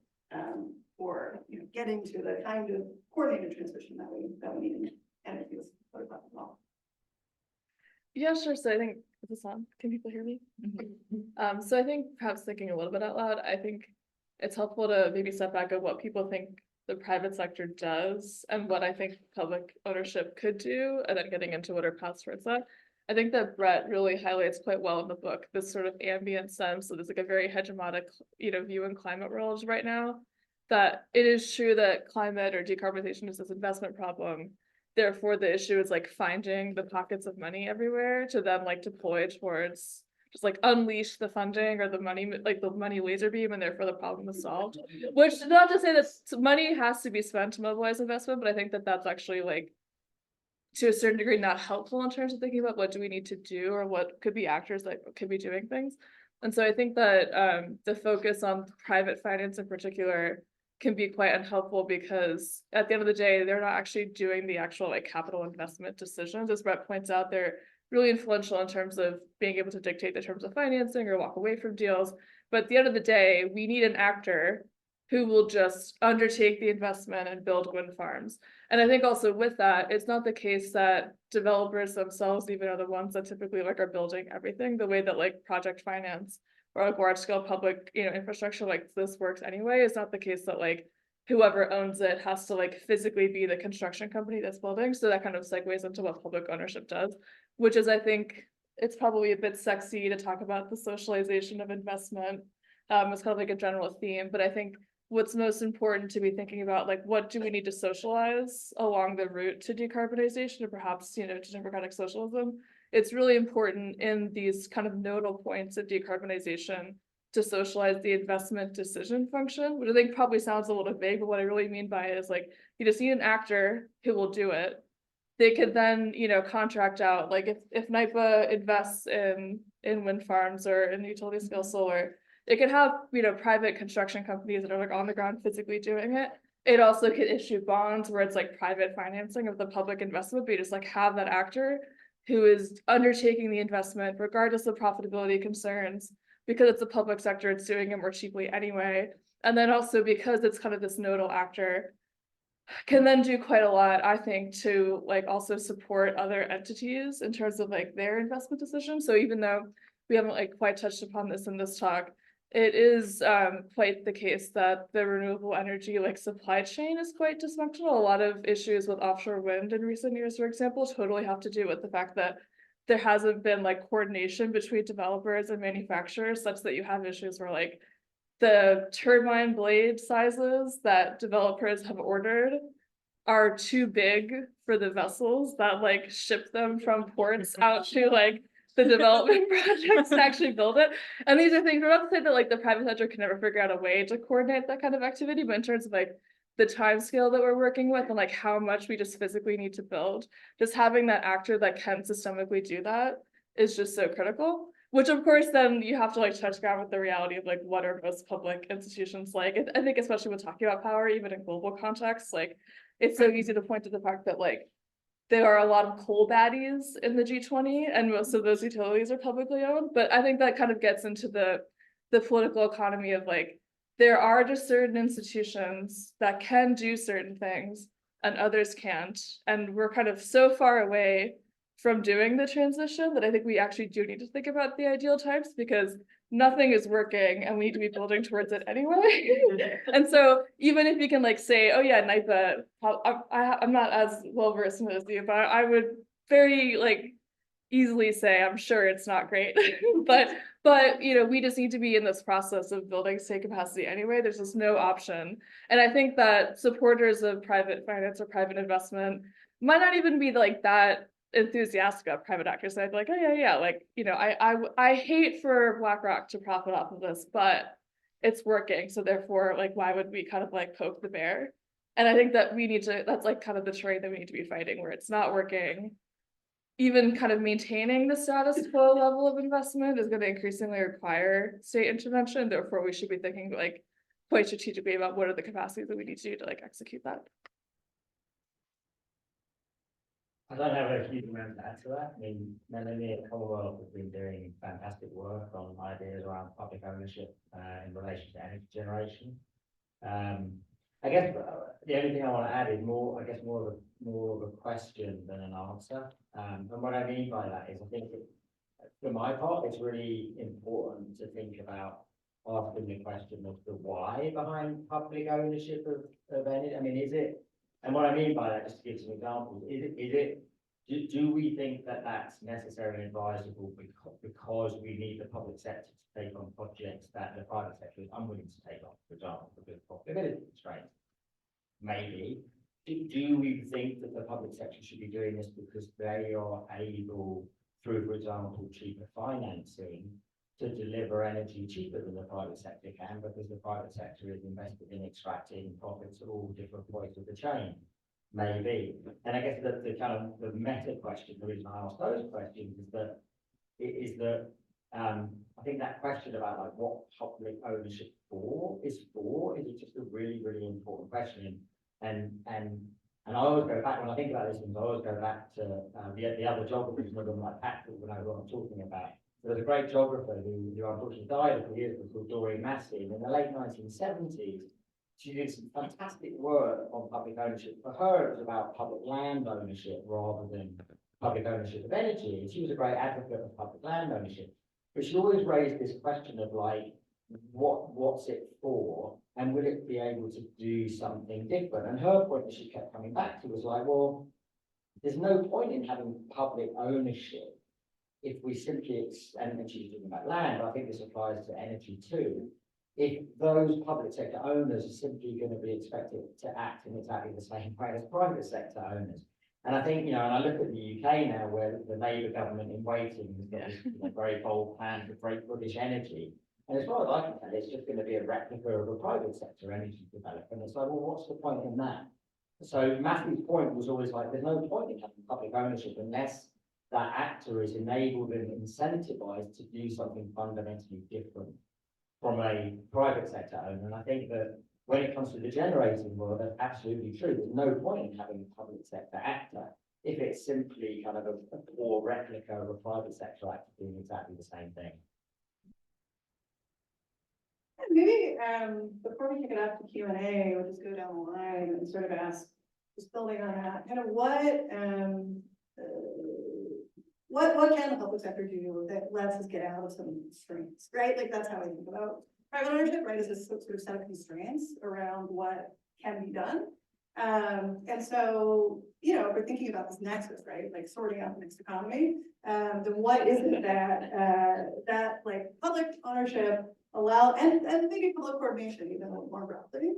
for, you know, getting to the kind of coordinated transition that we need in energy as well? Yeah, sure. So I think, is this on? Can people hear me? So I think perhaps thinking a little bit out loud, I think it's helpful to maybe step back at what people think the private sector does and what I think public ownership could do, and then getting into what are paths towards that. I think that Brett really highlights quite well in the book this sort of ambient sense. So there's like a very hegemonic, you know, view in climate world right now, that it is true that climate or decarbonization is this investment problem. Therefore, the issue is like finding the pockets of money everywhere to then like deploy towards just like unleash the funding or the money, like the money laser beam, and therefore the problem is solved. Which is not to say that money has to be spent to mobilize investment, but I think that that's actually like to a certain degree not helpful in terms of thinking about what do we need to do or what could be actors that could be doing things. And so I think that the focus on private finance in particular can be quite unhelpful because at the end of the day, they're not actually doing the actual like capital investment decisions. As Brett points out, they're really influential in terms of being able to dictate the terms of financing or walk away from deals. But at the end of the day, we need an actor who will just undertake the investment and build wind farms. And I think also with that, it's not the case that developers themselves even are the ones that typically like are building everything the way that like project finance or like large scale public, you know, infrastructure like this works anyway. It's not the case that like whoever owns it has to like physically be the construction company that's building. So that kind of segues into what public ownership does, which is, I think it's probably a bit sexy to talk about the socialization of investment. It's kind of like a general theme, but I think what's most important to be thinking about, like, what do we need to socialize along the route to decarbonization or perhaps, you know, to democratic socialism? It's really important in these kind of nodal points of decarbonization to socialize the investment decision function, which I think probably sounds a little vague, but what I really mean by it is like, you just need an actor who will do it. They could then, you know, contract out, like if NIPA invests in wind farms or in utility scale solar, it could have, you know, private construction companies that are like on the ground physically doing it. It also could issue bonds where it's like private financing of the public investment, but you just like have that actor who is undertaking the investment regardless of profitability concerns, because it's the public sector, it's doing it more cheaply anyway. And then also because it's kind of this nodal actor, can then do quite a lot, I think, to like also support other entities in terms of like their investment decisions. So even though we haven't like quite touched upon this in this talk, it is quite the case that the renewable energy like supply chain is quite dysfunctional. A lot of issues with offshore wind in recent years, for example, totally have to do with the fact that there hasn't been like coordination between developers and manufacturers, such that you have issues where like the turbine blade sizes that developers have ordered are too big for the vessels that like ship them from ports out to like the development projects to actually build it. And these are things, we're not to say that like the private sector can never figure out a way to coordinate that kind of activity, but in terms of like the time scale that we're working with and like how much we just physically need to build, just having that actor that can systemically do that is just so critical. Which of course then you have to like touch ground with the reality of like what are most public institutions like. I think especially when talking about power, even in global contexts, like it's so easy to point to the fact that like there are a lot of coal baddies in the G20 and most of those utilities are publicly owned, but I think that kind of gets into the political economy of like, there are just certain institutions that can do certain things and others can't. And we're kind of so far away from doing the transition that I think we actually do need to think about the ideal types, because nothing is working and we need to be building towards it anyway. And so even if you can like say, oh yeah, NIPA, I'm not as well versed in this as you, but I would very like easily say, I'm sure it's not great, but you know, we just need to be in this process of building state capacity anyway. There's just no option. And I think that supporters of private finance or private investment might not even be like that enthusiastic about private actors. I'd be like, oh yeah, like, you know, I hate for BlackRock to profit off of this, but it's working. So therefore, like, why would we kind of like poke the bear? And I think that we need to, that's like kind of the terrain that we need to be fighting, where it's not working. Even kind of maintaining the status quo level of investment is going to increasingly require state intervention. Therefore, we should be thinking like quite strategically about what are the capacities that we need to do to like execute that. I don't have a huge amount to add to that. I mean, Melanie at Commonwealth has been doing fantastic work on ideas around public ownership in relation to energy generation. I guess the only thing I want to add is more of a question than an answer. And what I mean by that is, I think for my part, it's really important to think about asking the question of the why behind public ownership of energy. I mean, is it? And what I mean by that, just to give some examples, do we think that that's necessary and advisable because we need the public sector to take on projects that the private sector is unwilling to take on, for example, because of profitability constraints? Maybe. Do we think that the public sector should be doing this because they are able, through, for example, cheaper financing, to deliver energy cheaper than the private sector can, because the private sector is invested in extracting profits at all different points of the chain? Maybe. And I guess the kind of the meta question, the reason I ask those questions is that I think that question about like what public ownership is it just a really, really important question. And I always go back, when I think about these things, I always go back to the other geographers, whether like Patrick will know what I'm talking about. There was a great geographer who unfortunately died a few years ago, called Doreen Massey. In the late 1970s, she did some fantastic work on public ownership. For her, it was about public land ownership rather than public ownership of energy. And she was a great advocate of public land ownership. But she always raised this question of like, what's it for? And will it be able to do something different? And her point that she kept coming back to was like, well, there's no point in having public ownership if we simply, and she's talking about land, but I think this applies to energy too, if those public sector owners are simply going to be expected to act in exactly the same way as private sector owners. And I think, you know, and I look at the UK now, where the Labour government in waiting has got this very bold plan to break British energy. And as far as I can tell, it's just going to be a replica of a private sector energy developer. And it's like, well, what's the point in that? So Matthew's point was always like, there's no point in having public ownership unless that actor is enabled and incentivized to do something fundamentally different from a private sector owner. And I think that when it comes to the generating world, that's absolutely true. There's no point in having a public sector actor if it's simply kind of a poor replica of a private sector actor doing exactly the same thing. Maybe before we kick it up to Q&A, we'll just go down the line and sort of ask, just building on that, kind of what can the public sector do that lets us get out of some constraints, right? Like that's how I think about private ownership, right? Is this sort of set of constraints around what can be done. And so, you know, if we're thinking about this nexus, right? Like sorting out the mixed economy, then what is it that like public ownership allow, and maybe public coordination even more broadly,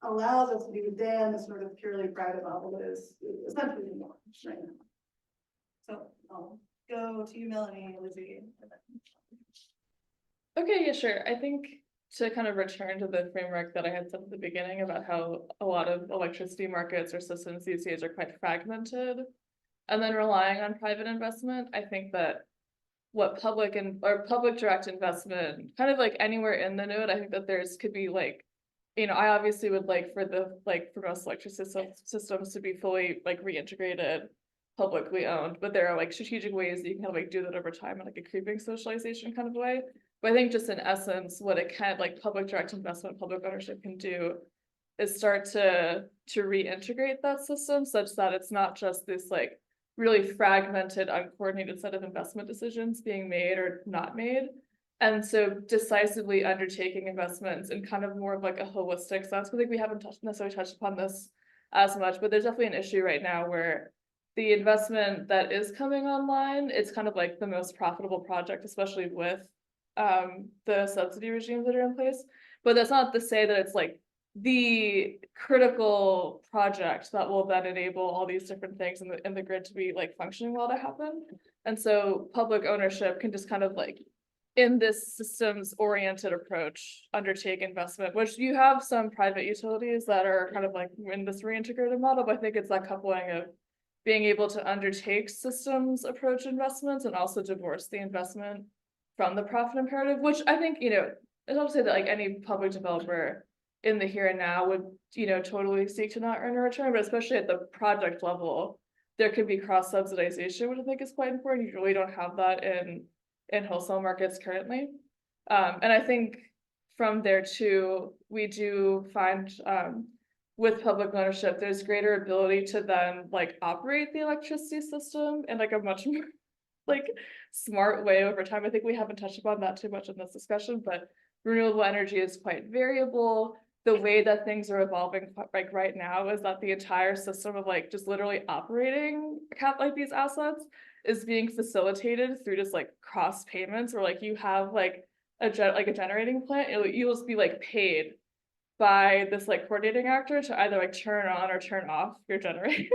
allows us to do then the sort of purely private model that is essentially the norm right now. So I'll go to you, Melanie, Lizzy. Okay, yeah, sure. I think to kind of return to the framework that I had said at the beginning about how a lot of electricity markets or systems these days are quite fragmented, and then relying on private investment, I think that what public direct investment, kind of like anywhere in the node, I think that could be like I obviously would like for most electricity systems to be fully like reintegrated, publicly owned, but there are like strategic ways that you can kind of like do that over time in like a creeping socialization kind of way. But I think just in essence, what it can, like public direct investment, public ownership can do is start to reintegrate that system such that it's not just this like really fragmented, uncoordinated set of investment decisions being made or not made. And so decisively undertaking investments in kind of more of like a holistic sense. I think we haven't necessarily touched upon this as much, but there's definitely an issue right now where the investment that is coming online, it's kind of like the most profitable project, especially with the subsidy regimes that are in place. But that's not to say that it's like the critical project that will then enable all these different things in the grid to be like functioning well to happen. And so public ownership can just kind of like, in this systems oriented approach, undertake investment, which you have some private utilities that are kind of like in this reintegrated model, but I think it's that coupling of being able to undertake systems approach investments and also divorce the investment from the profit imperative, which I think, it's not to say that like any public developer in the here and now would, totally seek to not earn a return, but especially at the project level, there could be cross subsidization, which I think is quite important. You really don't have that in wholesale markets currently. And I think from there too, we do find with public ownership, there's greater ability to then like operate the electricity system in like a much more like smart way over time. I think we haven't touched upon that too much in this discussion, but renewable energy is quite variable. The way that things are evolving like right now is that the entire system of like just literally operating like these assets is being facilitated through just like cross payments, or like you have like a generating plant, you'll just be like paid by this like coordinating actor to either like turn on or turn off your generator.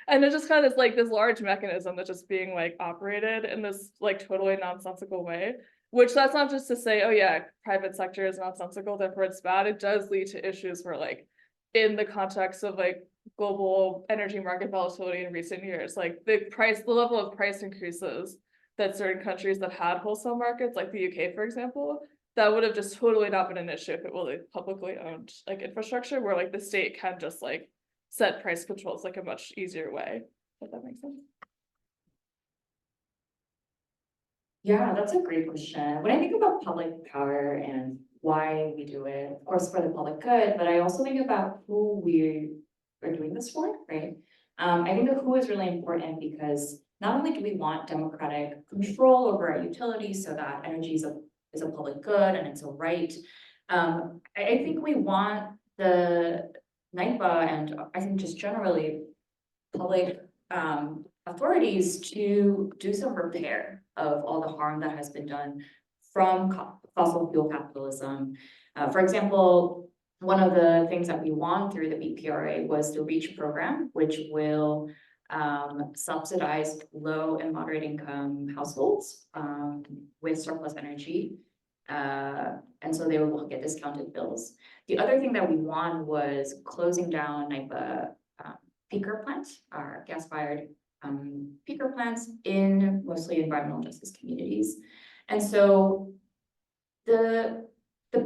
And it's just kind of like this large mechanism that's just being like operated in this like totally nonsensical way, which that's not just to say, oh yeah, private sector is nonsensical, therefore it's bad. It does lead to issues where like in the context of like global energy market volatility in recent years, like the level of price increases that certain countries that had wholesale markets, like the UK, for example, that would have just totally not been an issue if it was like publicly owned like infrastructure where like the state can just like set price controls like a much easier way, if that makes sense. Yeah, that's a great question. When I think about public power and why we do it, of course, for the public good, but I also think about who we are doing this for, right? I think the who is really important because not only do we want democratic control over our utilities so that energy is a public good and it's a right, I think we want the NYPA and I think just generally public authorities to do some repair of all the harm that has been done from fossil fuel capitalism. For example, one of the things that we won through the BPRA was the REACH program, which will subsidize low and moderate income households with surplus energy. And so they will get discounted bills. The other thing that we won was closing down NYPA peaker plants, our gas-fired peaker plants in mostly environmental justice communities. And so the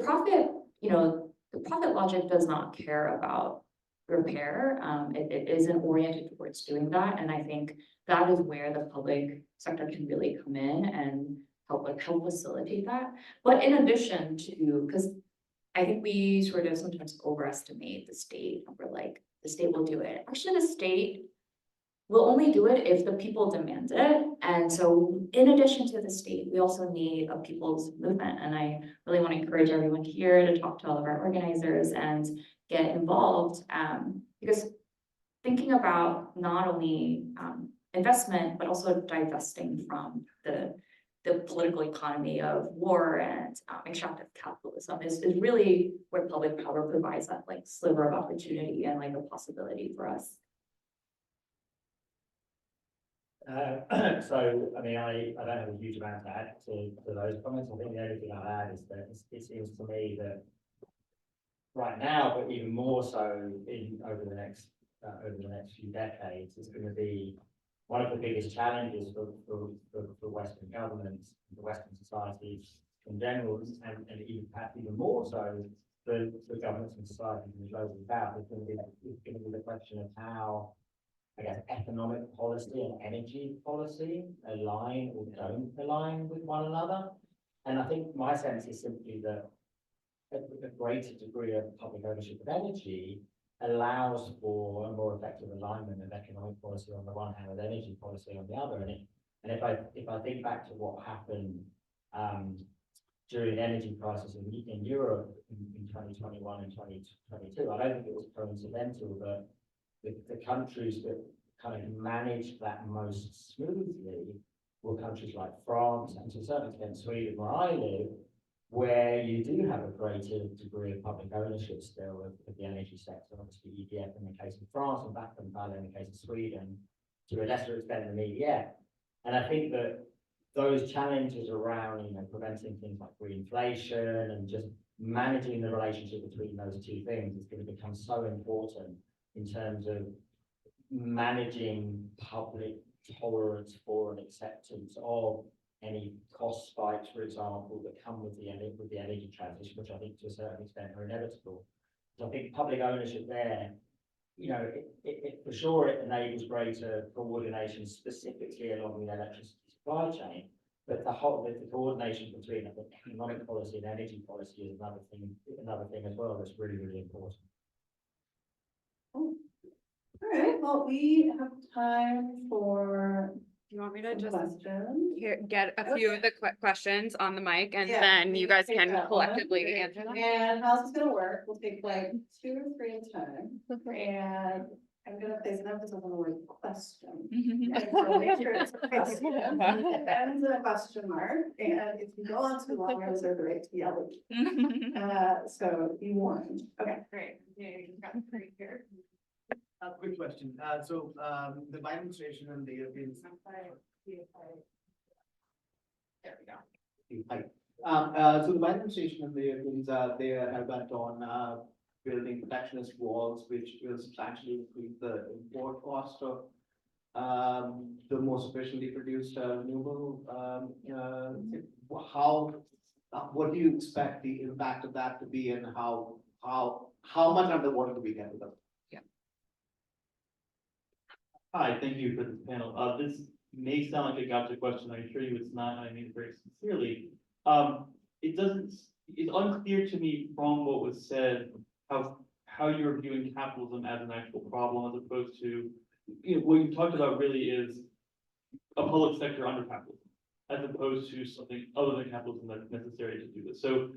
profit, the profit logic does not care about repair. It isn't oriented towards doing that. And I think that is where the public sector can really come in and help facilitate that. But in addition to, because I think we sort of sometimes overestimate the state. We're like, the state will do it. Actually, the state will only do it if the people demand it. And so in addition to the state, we also need a people's movement. And I really want to encourage everyone here to talk to all of our organizers and get involved, because thinking about not only investment, but also divesting from the political economy of war and extractive capitalism is really where public power provides that like sliver of opportunity and like a possibility for us. So, I mean, I don't have a huge amount to add to those comments. I think the only thing I'll add is that it seems to me that right now, but even more so over the next few decades, it's going to be one of the biggest challenges for Western governments, for Western societies in general, and even perhaps even more so for governments and societies in the global south is going to be the question of how, I guess, economic policy and energy policy align or don't align with one another. And I think my sense is simply that a greater degree of public ownership of energy allows for a more effective alignment of economic policy on the one hand with energy policy on the other. And if I think back to what happened during the energy crisis in Europe in 2021 and 2022, I don't think it was coincidental that the countries that kind of managed that most smoothly were countries like France and to a certain extent Sweden, where I live, where you do have a greater degree of public ownership still of the energy sector, obviously EDF in the case of France and Vattenfall in the case of Sweden, to a lesser extent than EDF. And I think that those challenges around, preventing things like reinflation and just managing the relationship between those two things is going to become so important in terms of managing public tolerance for and acceptance of any cost spikes, for example, that come with the energy transition, which I think to a certain extent are inevitable. So I think public ownership there, it for sure it enables greater coordination specifically along the electricity supply chain, but the coordination between economic policy and energy policy is another thing as well that's really, really important. All right, well, we have time for Do you want me to some just questions. get a few of the questions on the mic and Yeah, then we you can guys take can that collectively one. answer them? And how's this gonna work? We'll take like 2 or 3 at a time. And I'm gonna place an emphasis on the word question. And so make sure it's a question, it ends in a question mark, and if you go on too long, I reserve the right to yell at you. So be warned. Okay, Great. Yeah, you've got 3 here. A quick question. So the Biden administration and the European. There we go. Hi. So the Biden administration and the Europeans, they have bent on building protectionist walls, which will substantially increase the import cost of the most efficiently produced renewable. What do you expect the impact of that to be, and how much underwater do we get with them? Hi, thank you for this panel. This may sound like a gotcha question. I assure you it's not. I mean it very sincerely. It's unclear to me from what was said, how you're viewing capitalism as an actual problem, as opposed to, what you talked about really is a public sector under capitalism, as opposed to something other than capitalism that's necessary to do this. So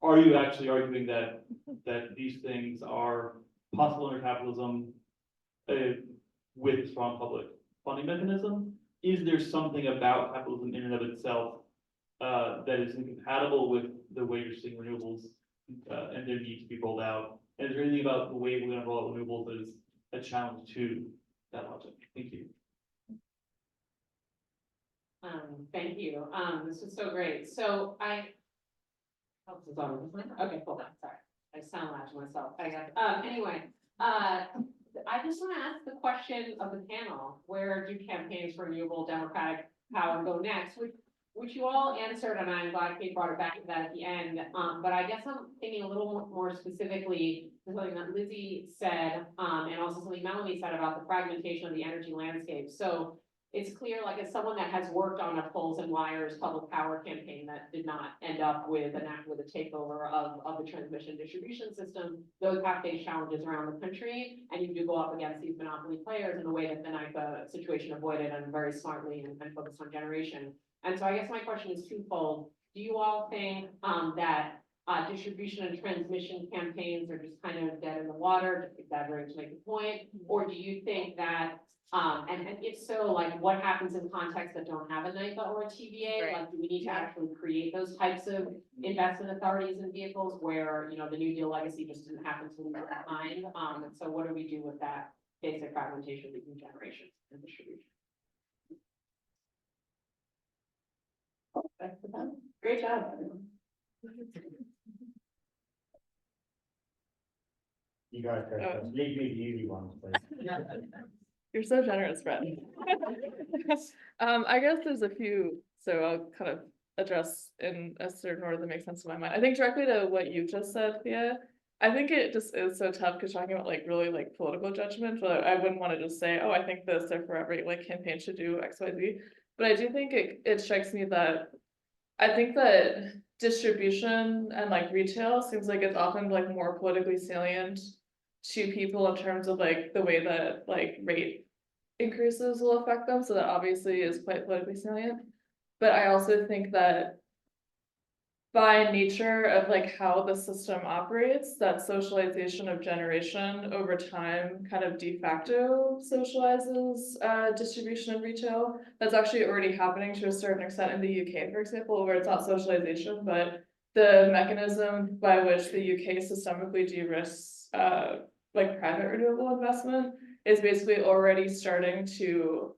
are you actually arguing that these things are possible under capitalism, with a strong public funding mechanism? Is there something about capitalism in and of itself that is incompatible with the way you're seeing renewables and their need to be rolled out? And is there anything about the way we're going to roll out renewables that is a challenge to that logic? Thank you. Thank you. This is so great. So oh, this is on. Okay, hold on, sorry. I sound loud to myself. Anyway, I just want to ask the question of the panel: where do campaigns for renewable democratic power go next? Which you all answered, and I'm glad Kate brought it back to that at the end. But I guess I'm thinking a little more specifically to something that Lizzy said, and also something Melanie said about the fragmentation of the energy landscape. So it's clear, like, as someone that has worked on a poles and wires public power campaign that did not end up with a takeover of the transmission distribution system, those have faced challenges around the country, and you do go up against these monopoly players in the way that the NICA situation avoided, and very smartly and focused on generation. And so I guess my question is twofold. Do you all think that distribution and transmission campaigns are just kind of dead in the water, just exaggerating to make a point? Or do you think that and if so, like, what happens in contexts that don't have a NICA or a TVA? Right. Like, do we need to actually create those types of investment authorities and vehicles where, the New Deal legacy just didn't happen to leave it behind? And so what do we do with that basic fragmentation between generations and distribution? Back to them. Great job, everyone. You guys go first. Leave me the easy ones, please. You're so generous, Brett. I guess there's a few, so I'll kind of address in a certain order that makes sense in my mind. I think directly to what you just said, Thea, I think it just is so tough because talking about like really like political judgment, but I wouldn't want to just say, oh, I think this, therefore every like campaign should do X, Y, Z. But I do think it strikes me that I think that distribution and like retail seems like it's often like more politically salient to people in terms of like the way that like rate increases will affect them. So that obviously is quite politically salient. But I also think that by nature of like how the system operates, that socialization of generation over time kind of de facto socializes distribution and retail. That's actually already happening to a certain extent in the UK, for example, where it's not socialization, but the mechanism by which the UK systemically de-risks like private renewable investment is basically already starting to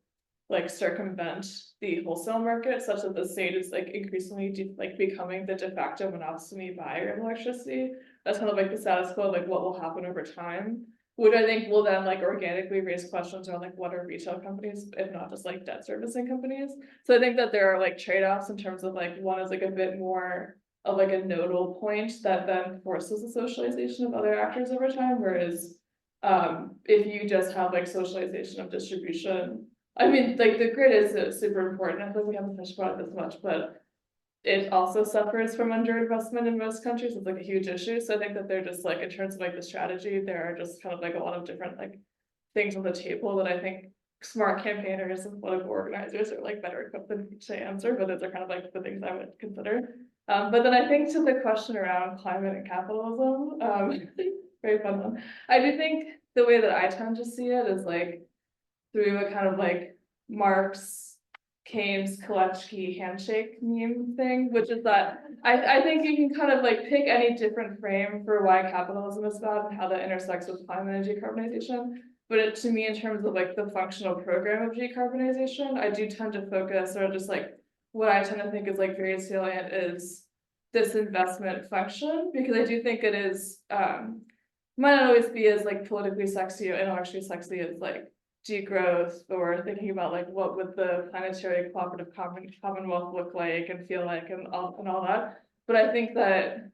like circumvent the wholesale market such that the state is like increasingly like becoming the de facto monopoly buyer of electricity. That's kind of like the status quo, like what will happen over time, which I think will then like organically raise questions around like what are retail companies, if not just like debt servicing companies. So I think that there are like trade-offs in terms of like one is like a bit more of like a nodal point that then forces the socialization of other actors over time, whereas if you just have like socialization of distribution, I mean, like the grid is super important. I think we haven't touched about it this much, but it also suffers from underinvestment in most countries. It's like a huge issue. So I think that they're just like, in terms of like the strategy, there are just kind of like a lot of different like things on the table that I think smart campaigners and political organizers are like better equipped than to answer, but those are kind of like the things I would consider. But then I think to the question around climate and capitalism, very fun one. I do think the way that I tend to see it is like through a kind of like Marx, Keynes, Kolechki handshake meme thing, which is that I think you can kind of like pick any different frame for why capitalism is bad and how that intersects with climate and decarbonization. But to me, in terms of like the functional program of decarbonization, I do tend to focus, or just like what I tend to think is like very salient is this investment function, because I do think it is might not always be as like politically sexy or intellectually sexy as like degrowth, or thinking about like what would the planetary cooperative commonwealth look like and feel like and all that. But I think that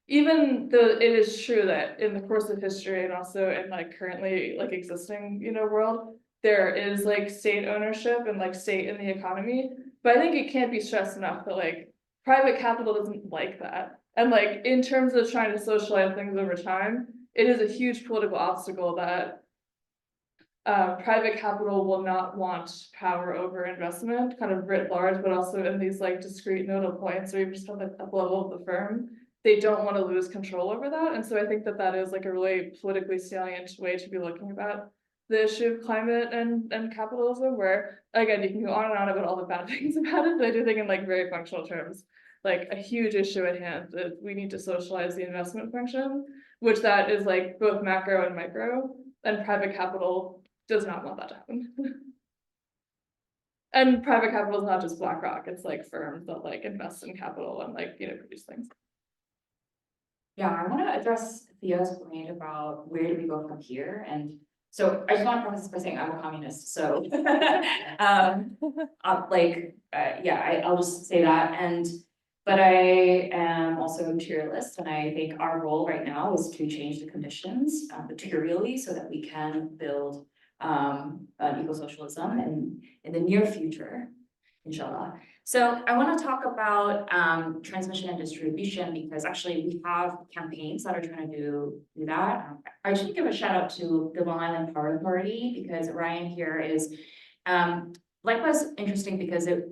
even though it is true that in the course of history and also in like currently like existing, you know, world, there is like state ownership and like state in the economy. But I think it can't be stressed enough that like private capital doesn't like that. And like in terms of trying to socialize things over time, it is a huge political obstacle that private capital will not want power over investment, kind of writ large, but also in these like discrete nodal points, or even just at the level of the firm, they don't want to lose control over that. And so I think that that is like a really politically salient way to be looking about the issue of climate and capitalism, where again, you can go on and on about all the bad things about it, but I do think in like very functional terms, like a huge issue at hand that we need to socialize the investment function, which that is like both macro and micro, and private capital does not want that to happen. And private capital is not just BlackRock, it's like firms that like invest in capital and like, you know, produce things. Yeah, I want to address Thea's point about where do we go from here, and so I just want to preface this by saying I'm a communist, so I'll just say that, but I am also a materialist, and I think our role right now is to change the conditions materially so that we can build an eco-socialism in the near future, inshallah. So I want to talk about transmission and distribution, because actually we have campaigns that are trying to do that. I should give a shout out to the Long Island Power Authority, because Ryan here is likewise interesting, because it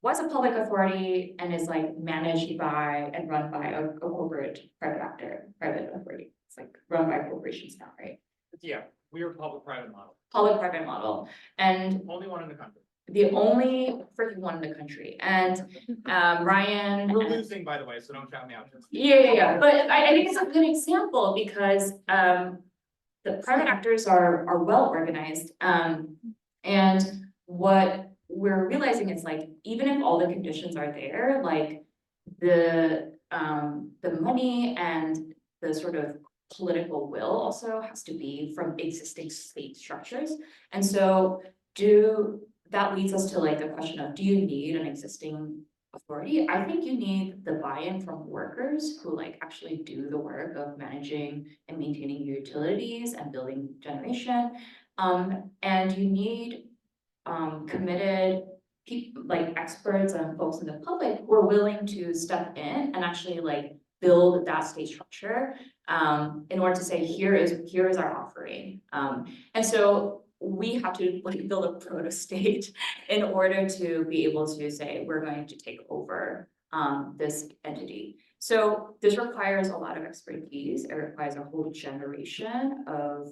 was a public authority and is like managed by and run by a corporate private authority. It's like run by corporations now, right? Yeah, we are public-private model, Public-private model, and only one in the country. the only freaking one in the country. And Ryan. We're losing, by the way, so don't shout me out. Yeah. But I think it's a good example, because the private actors are well organized. And what we're realizing is like, even if all the conditions are there, like the money and the sort of political will also has to be from existing state structures. And so that leads us to like the question of, do you need an existing authority. I think you need the buy-in from workers who like actually do the work of managing and maintaining your utilities and building generation. And you need committed people, like experts and folks in the public who are willing to step in and actually like build that state structure in order to say, here is our offering. And so we have to like build a proto state in order to be able to say, we're going to take over this entity. So this requires a lot of expertise. It requires a whole generation of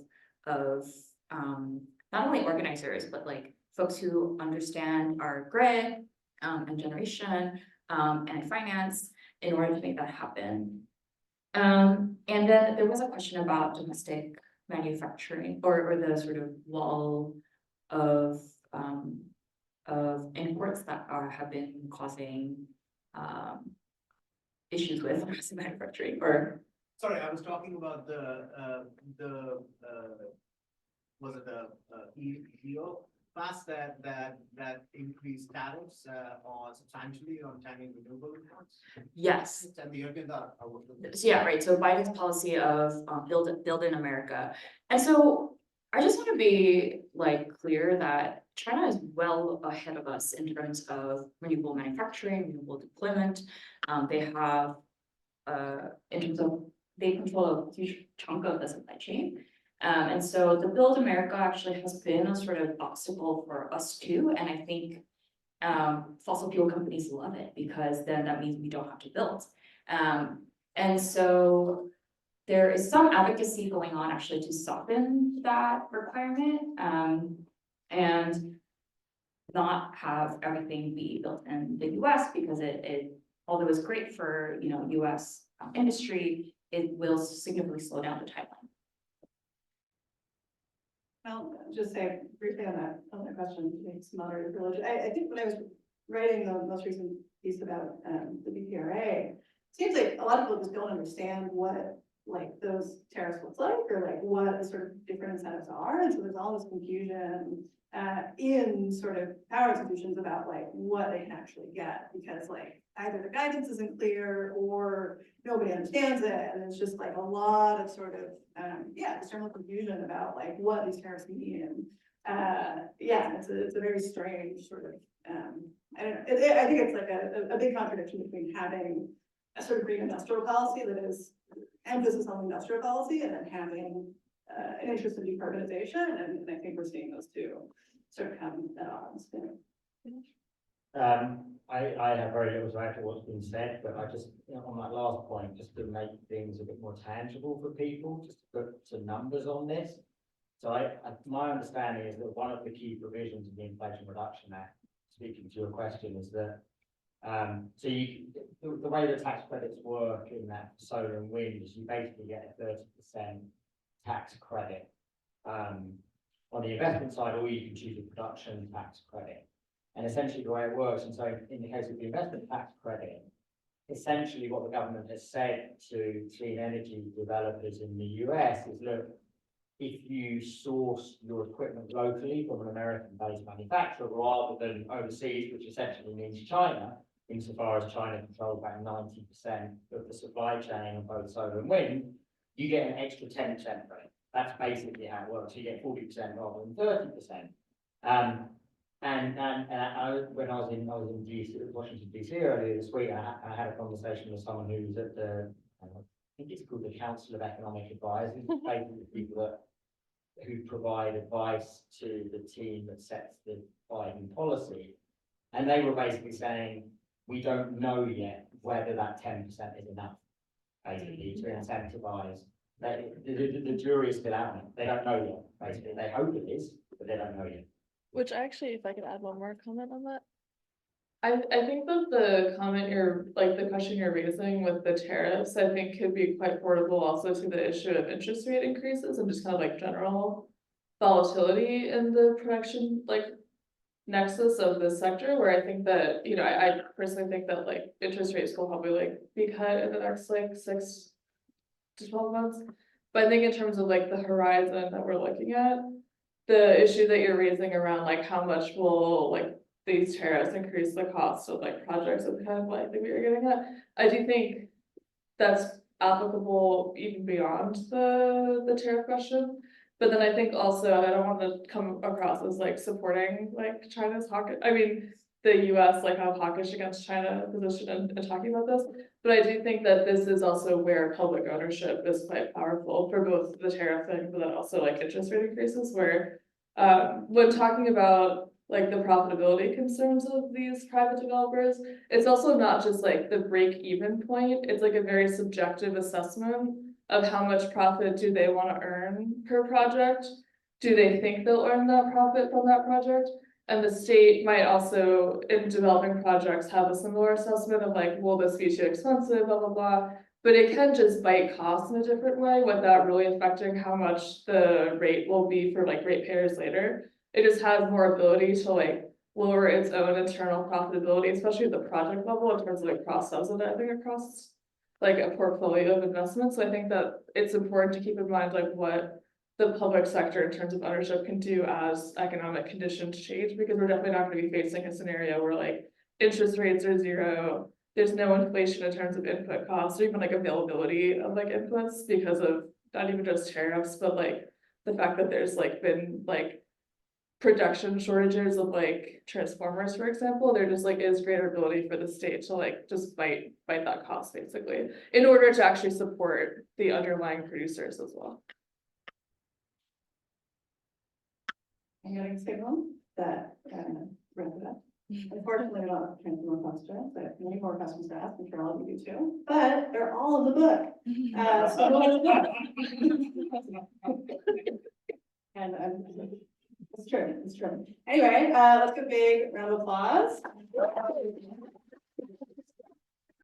not only organizers, but like folks who understand our grid and generation and finance in order to make that happen. And then there was a question about domestic manufacturing or the sort of wall of imports that have been causing issues with domestic manufacturing or. Sorry, I was talking about was it the EO pass that increased tariffs on substantially on Chinese renewable imports? Yes. And the Europeans are. So yeah, right, so Biden's policy of build in America. And so I just want to be like clear that China is well ahead of us in terms of renewable manufacturing, renewable deployment. They have in terms of they control a huge chunk of the supply chain. And so the Build America actually has been a sort of obstacle for us too. And I think fossil fuel companies love it because then that means we don't have to build. And so there is some advocacy going on actually to soften that requirement and not have everything be built in the US because it although it's great for US industry, it will significantly slow down the timeline. I'll just say briefly on that question, to make some moderator privilege. I think when I was writing the most recent piece about the BPRA, it seems like a lot of people just don't understand what like those tariffs look like or like what the sort of different incentives are. And so there's all this confusion in sort of power institutions about like what they can actually get because like either the guidance isn't clear or nobody understands it. And it's just like a lot of sort of, external confusion about like what these tariffs mean. And it's a very strange sort of, I don't know, I think it's like a big contradiction between having a sort of green industrial policy that is emphasis on industrial policy and then having an interest in decarbonization. And I think we're seeing those two sort of come at odds. I have very little to add to what's been said, but I just, on that last point, just to make things a bit more tangible for people, just to put some numbers on this. So my understanding is that one of the key provisions of the Inflation Reduction Act, speaking to your question, is that the way the tax credits work in that solar and wind is you basically get a 30% tax credit on the investment side, or you can choose a production tax credit. And essentially the way it works, and so in the case of the investment tax credit, essentially what the government has said to clean energy developers in the US is, look, if you source your equipment locally from an American-based manufacturer rather than overseas, which essentially means China, insofar as China controls about 90% of the supply chain of both solar and wind, you get an extra 10% credit. That's basically how it works. You get 40% rather than 30%. And when I was in Washington DC earlier this week, I had a conversation with someone who was at I think it's called the Council of Economic Advisors, basically people who provide advice to the team that sets the Biden policy, and they were basically saying we don't know yet whether that 10% is enough, basically to incentivize. The jury is still out on it. They don't know yet. Basically, they hope it is, but they don't know yet. Which actually, if I could add one more comment on that. I think that the question you're raising with the tariffs, I think could be quite portable also to the issue of interest rate increases and just kind of like general volatility in the production nexus of this sector, where I think that, I personally think that like interest rates will probably be cut in the next 6 to 12 months. But I think in terms of like the horizon that we're looking at, the issue that you're raising around like how much will these tariffs increase the cost of like projects and kind of like that we were getting at. I do think that's applicable even beyond the tariff question. But then I think also, I don't want to come across as like supporting like China's hawkish, I mean, the US like how hawkish against China position and talking about this. But I do think that this is also where public ownership is quite powerful for both the tariff thing, but then also like interest rate increases where when talking about like the profitability concerns of these private developers, it's also not just like the break-even point, it's like a very subjective assessment of how much profit do they want to earn per project? Do they think they'll earn that profit from that project? And the state might also, in developing projects, have a similar assessment of like, will this be too expensive, blah, blah, blah. But it can just bite costs in a different way without really affecting how much the rate will be for like ratepayers later. It just has more ability to like lower its own internal profitability, especially at the project level in terms of like cross-subsidizing across like a portfolio of investments. So I think that it's important to keep in mind like what the public sector in terms of ownership can do as economic conditions change, because we're definitely not going to be facing a scenario where like interest rates are zero, there's no inflation in terms of input costs or even like availability of like inputs because of not even just tariffs, but like the fact that there's like been like production shortages of like transformers, for example. There just like is greater ability for the state to like just bite that cost basically in order to actually support the underlying producers as well. I'm getting signal that, wrap it up. Unfortunately, a lot of transformer questions, I have many more questions to ask, I'm sure all of you do too, but they're all in the book. And it's true, it's true. Anyway, let's give a big round of applause.